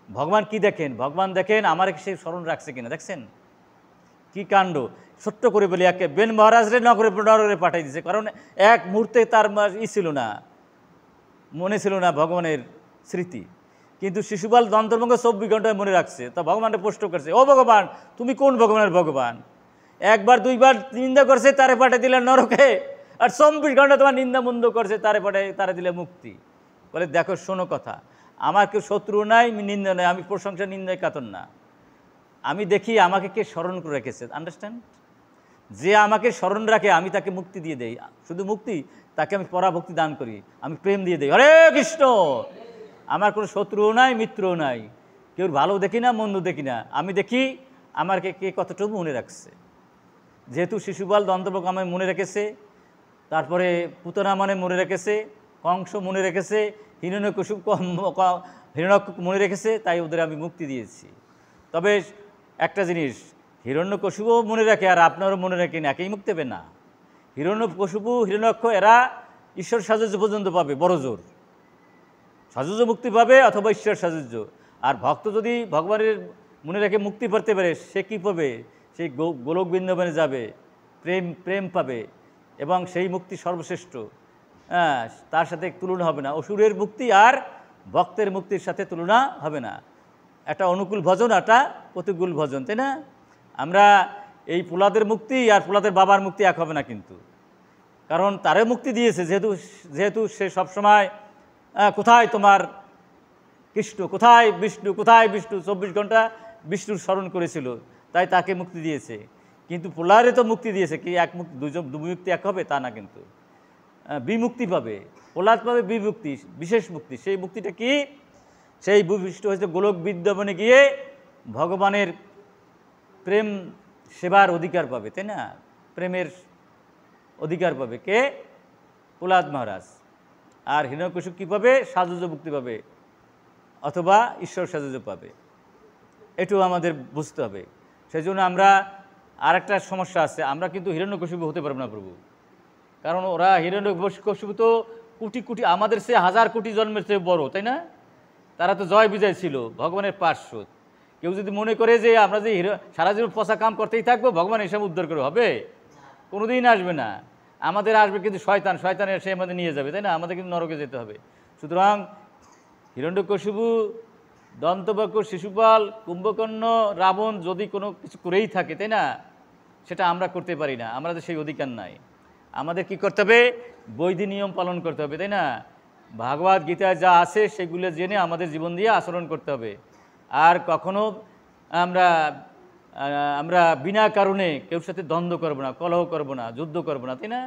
ভগবান কি দেখেন? ভগবান দেখেন আমার সে স্মরণ রাখছে কিনা। দেখছেন কি কাণ্ড! ছোট্ট করে বলি, একে বেন মহারাজরে নগরে পাঠাই দিয়েছে, কারণ এক মুহূর্তে তার ছিল না, মনে ছিল না ভগবানের স্মৃতি। কিন্তু শিশুপাল দন্তর্ভঙ্গ 24 ঘন্টায় মনে রাখছে। তা ভগবানটা প্রশ্ন করছে, ও ভগবান, তুমি কোন ভগবানের ভগবান? একবার দুইবার নিন্দা করছে, তারে পাঠিয়ে দিলে নরকে, আর 24 ঘন্টা তোমার নিন্দা মন্দ করছে, তারে দিলে মুক্তি। বলে দেখো, শোনো কথা, আমার কেউ শত্রু নাই, নিন্দা নাই, আমি প্রশংসা নিন্দায় কাতর না। আমি দেখি আমাকে কে স্মরণ করে রেখেছে। আন্ডারস্ট্যান্ড? যে আমাকে স্মরণ রাখে আমি তাকে মুক্তি দিয়ে দেই। শুধু মুক্তি, তাকে আমি পরাভক্তি দান করি, আমি প্রেম দিয়ে দেই। হরে কৃষ্ণ! আমার কোনো শত্রুও নাই, মিত্রও নাই, কেউ ভালো দেখি না, মন্দ দেখি না, আমি দেখি আমাকে কে কতটুকু মনে রাখছে। যেহেতু শিশুপাল দন্তবক্র আমায় মনে রেখেছে, তারপরে পুতনা মানে মনে রেখেছে, কংস মনে রেখেছে, হিরণ্যকশিপু মনে রেখেছে, তাই ওদের আমি মুক্তি দিয়েছি। তবে একটা জিনিস, হিরণ্যকশিপুও মনে রাখে আর আপনারও মনে রাখেন, একই মুক্তি হবে না। হিরণ্যকশিপু, হিরণ্যাক্ষ এরা ঈশ্বর সাহায্য পর্যন্ত পাবে, বড় জোর সাহায্য মুক্তি পাবে, অথবা ঈশ্বর সাহায্য। আর ভক্ত যদি ভগবানের মনে রেখে মুক্তি পেতে পারে, সে কী পাবে? সেই গোলক বৃন্দাবনে যাবে, প্রেম পাবে, এবং সেই মুক্তি সর্বশ্রেষ্ঠ। তার সাথে তুলনা হবে না। অসুরের মুক্তি আর ভক্তের মুক্তির সাথে তুলনা হবে না। একটা অনুকূল ভজন, একটা প্রতিকূল ভজন, তাই না? আমরা এই প্রহ্লাদের মুক্তি আর প্রহ্লাদের বাবার মুক্তি এক হবে না কিন্তু, কারণ তারে মুক্তি দিয়েছে, যেহেতু সে সবসময় কোথায় তোমার কৃষ্ণ, কোথায় বিষ্ণু, কোথায় বিষ্ণু, 24 ঘন্টা বিষ্ণুর স্মরণ করেছিল, তাই তাকে মুক্তি দিয়েছে। কিন্তু প্রহ্লাদে তো মুক্তি দিয়েছে কি এক মুক্তি, দুমুক্তি এক হবে তা না, কিন্তু বিমুক্তি পাবে। প্রহ্লাদ পাবে বিমুক্তি, বিশেষ মুক্তি। সেই মুক্তিটা কি? সেই ভূমিষ্ঠ হয়েছে গোলক বৃন্দাবনে গিয়ে ভগবানের প্রেম সেবার অধিকার পাবে, তাই না? প্রেমের অধিকার পাবে কে? প্রহ্লাদ মহারাজ। আর হিরণ্যকশিপু কী পাবে? সাজুজ্য মুক্তি পাবে, অথবা ঈশ্বর সাজুজ্য পাবে। এটুকু আমাদের বুঝতে হবে। সেই জন্য আমরা আর একটা সমস্যা আছে, আমরা কিন্তু হিরণ্যকশিপু হতে পারবো না প্রভু। কারণ ওরা হিরণ্যকশিপু তো কোটি কোটি, আমাদের সে হাজার কোটি জন্মের চেয়ে বড়, তাই না? তারা তো জয় বিজয় ছিল, ভগবানের পার্শ্বদ। কেউ যদি মনে করে যে আমরা যে সারা জীবন পচা কাম করতেই থাকবো, ভগবান এসব উদ্ধার করে হবে? কোনোদিন আসবে না। আমাদের আসবে কিন্তু শয়তান, শয়তান এসে আমাদের নিয়ে যাবে, তাই না? আমাদের কিন্তু নরকে যেতে হবে। সুতরাং হিরণ্যকশিপু, দন্তবক্র, শিশুপাল, কুম্ভকর্ণ, রাবণ যদি কোনো কিছু করেই থাকে, তাই না, সেটা আমরা করতে পারি না, আমাদের সেই অধিকার নাই। আমাদের কি করতে হবে? বৈধি নিয়ম পালন করতে হবে, তাই না? ভাগবত গীতায় যা আছে সেগুলো জেনে আমাদের জীবন দিয়ে আচরণ করতে হবে। আর কখনো আমরা আমরা বিনা কারণে কেউ সাথে দ্বন্দ্ব করব না, কলহ করব না, যুদ্ধ করব না, তাই না?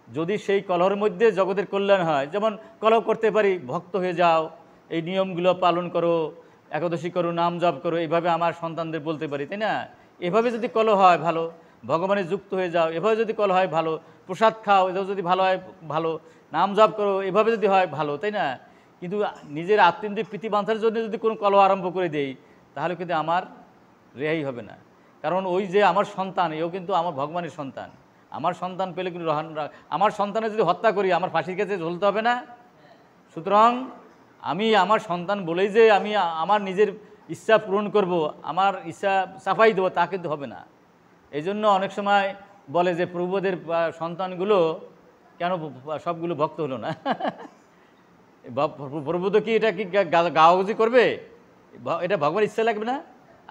যদি সেই কলহের মধ্যে জগতের কল্যাণ হয়, যেমন কলহ করতে পারি, ভক্ত হয়ে যাও, এই নিয়মগুলো পালন করো, একাদশী করো, নাম জপ করো, এইভাবে আমার সন্তানদের বলতে পারি, তাই না? এভাবে যদি কলহ হয় ভালো, ভগবানের যুক্ত হয়ে যাও, এভাবে যদি কলহ হয় ভালো, প্রসাদ খাও, এটাও যদি ভালো হয় ভালো, নাম জপ করো, এভাবে যদি হয় ভালো, তাই না? কিন্তু নিজের আত্মীয় প্রীতি বাঁধার জন্য যদি কোনো কলহ আরম্ভ করে দেই, তাহলে কিন্তু আমার রেহাই হবে না। কারণ ওই যে আমার সন্তান, এও কিন্তু আমার ভগবানের সন্তান। আমার সন্তান পেলে কিন্তু আমার সন্তানের যদি হত্যা করি, আমার ফাঁসির কাছে ঝুলতে হবে না? সুতরাং আমি আমার সন্তান বলেই যে আমি আমার নিজের ইচ্ছা পূরণ করব, আমার ইচ্ছা সাফাই দেবো, তা কিন্তু হবে না। এই জন্য অনেক সময় বলে যে প্রভুদের সন্তানগুলো কেন সবগুলো ভক্ত হলো না? প্রভু তো কি এটা কি গাওয়াগুজি করবে? এটা ভগবানের ইচ্ছা লাগবে না?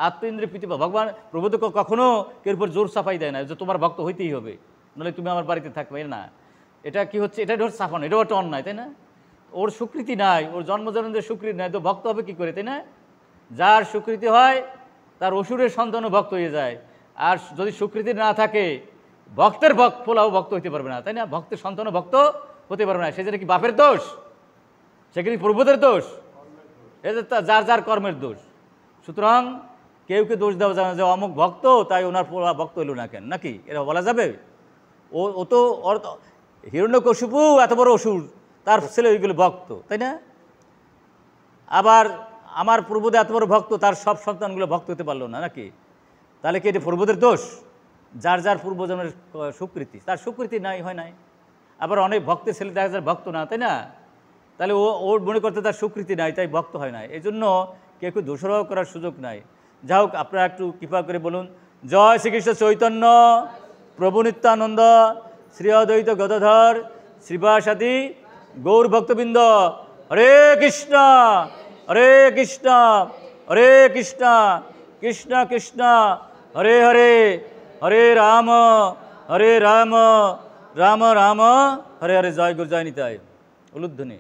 আত্ম ইন্দ্রিয় প্রীতি, ভগবান প্রভু তো কখনো কেউ উপর জোর সাফাই দেয় না যে তোমার ভক্ত হইতেই হবে, নাহলে তুমি আমার বাড়িতে থাকবে না। এটা কি হচ্ছে? এটা ওর সাফানো, এটাও একটা অন্যায়, তাই না? ওর স্বীকৃতি নাই, ওর জন্মজন্মের স্বীকৃতি নাই, তো ভক্ত হবে কি করে, তাই না? যার স্বীকৃতি হয় তার অসুরের সন্তানও ভক্ত হয়ে যায়। আর যদি স্বীকৃতি না থাকে, ভক্তের ফলাও ভক্ত হইতে পারবে না, তাই না? ভক্তের সন্তানও ভক্ত হতে পারবে না। সেজন্য কি বাপের দোষ? সেখানে প্রভুদের দোষ? এটা যার যার কর্মের দোষ। সুতরাং কেউকে দোষ দেওয়া যাবে না যে অমুক ভক্ত তাই ওনার ভক্ত হইল না কেন, নাকি এটা বলা যাবে? ও তো হিরণ্যকশিপু এত বড় অসুর, তার ছেলে ওইগুলো ভক্ত, তাই না? আবার আমার প্রভুদের এত বড় ভক্ত, তার সব সন্তানগুলো ভক্ত হতে পারলো না, নাকি? তাহলে কি এটি প্রভুদের দোষ? যার যার পূর্বজন্মের স্বীকৃতি, তার স্বীকৃতি নাই, হয় নাই। আবার অনেক ভক্তের ছেলে দেখা যায় ভক্ত না, তাই না? তাহলে ওর মনে করতে তার স্বীকৃতি নাই, তাই ভক্ত হয় না। এই জন্য কেউ দোষারোপ করার সুযোগ নাই। যাই হোক, আপনারা একটু কৃপা করে বলুন, জয় শ্রীকৃষ্ণ চৈতন্য প্রভু নিত্যানন্দ শ্রী অদ্বৈত গদাধর শ্রীবাসাদি গৌর ভক্তবৃন্দ। হরে কৃষ্ণ হরে কৃষ্ণ হরে কৃষ্ণ কৃষ্ণ কৃষ্ণ হরে হরে, হরে রাম রাম রাম হরে হরে। জয় গুরু, জয় নিতাই। উলুধ্বনি।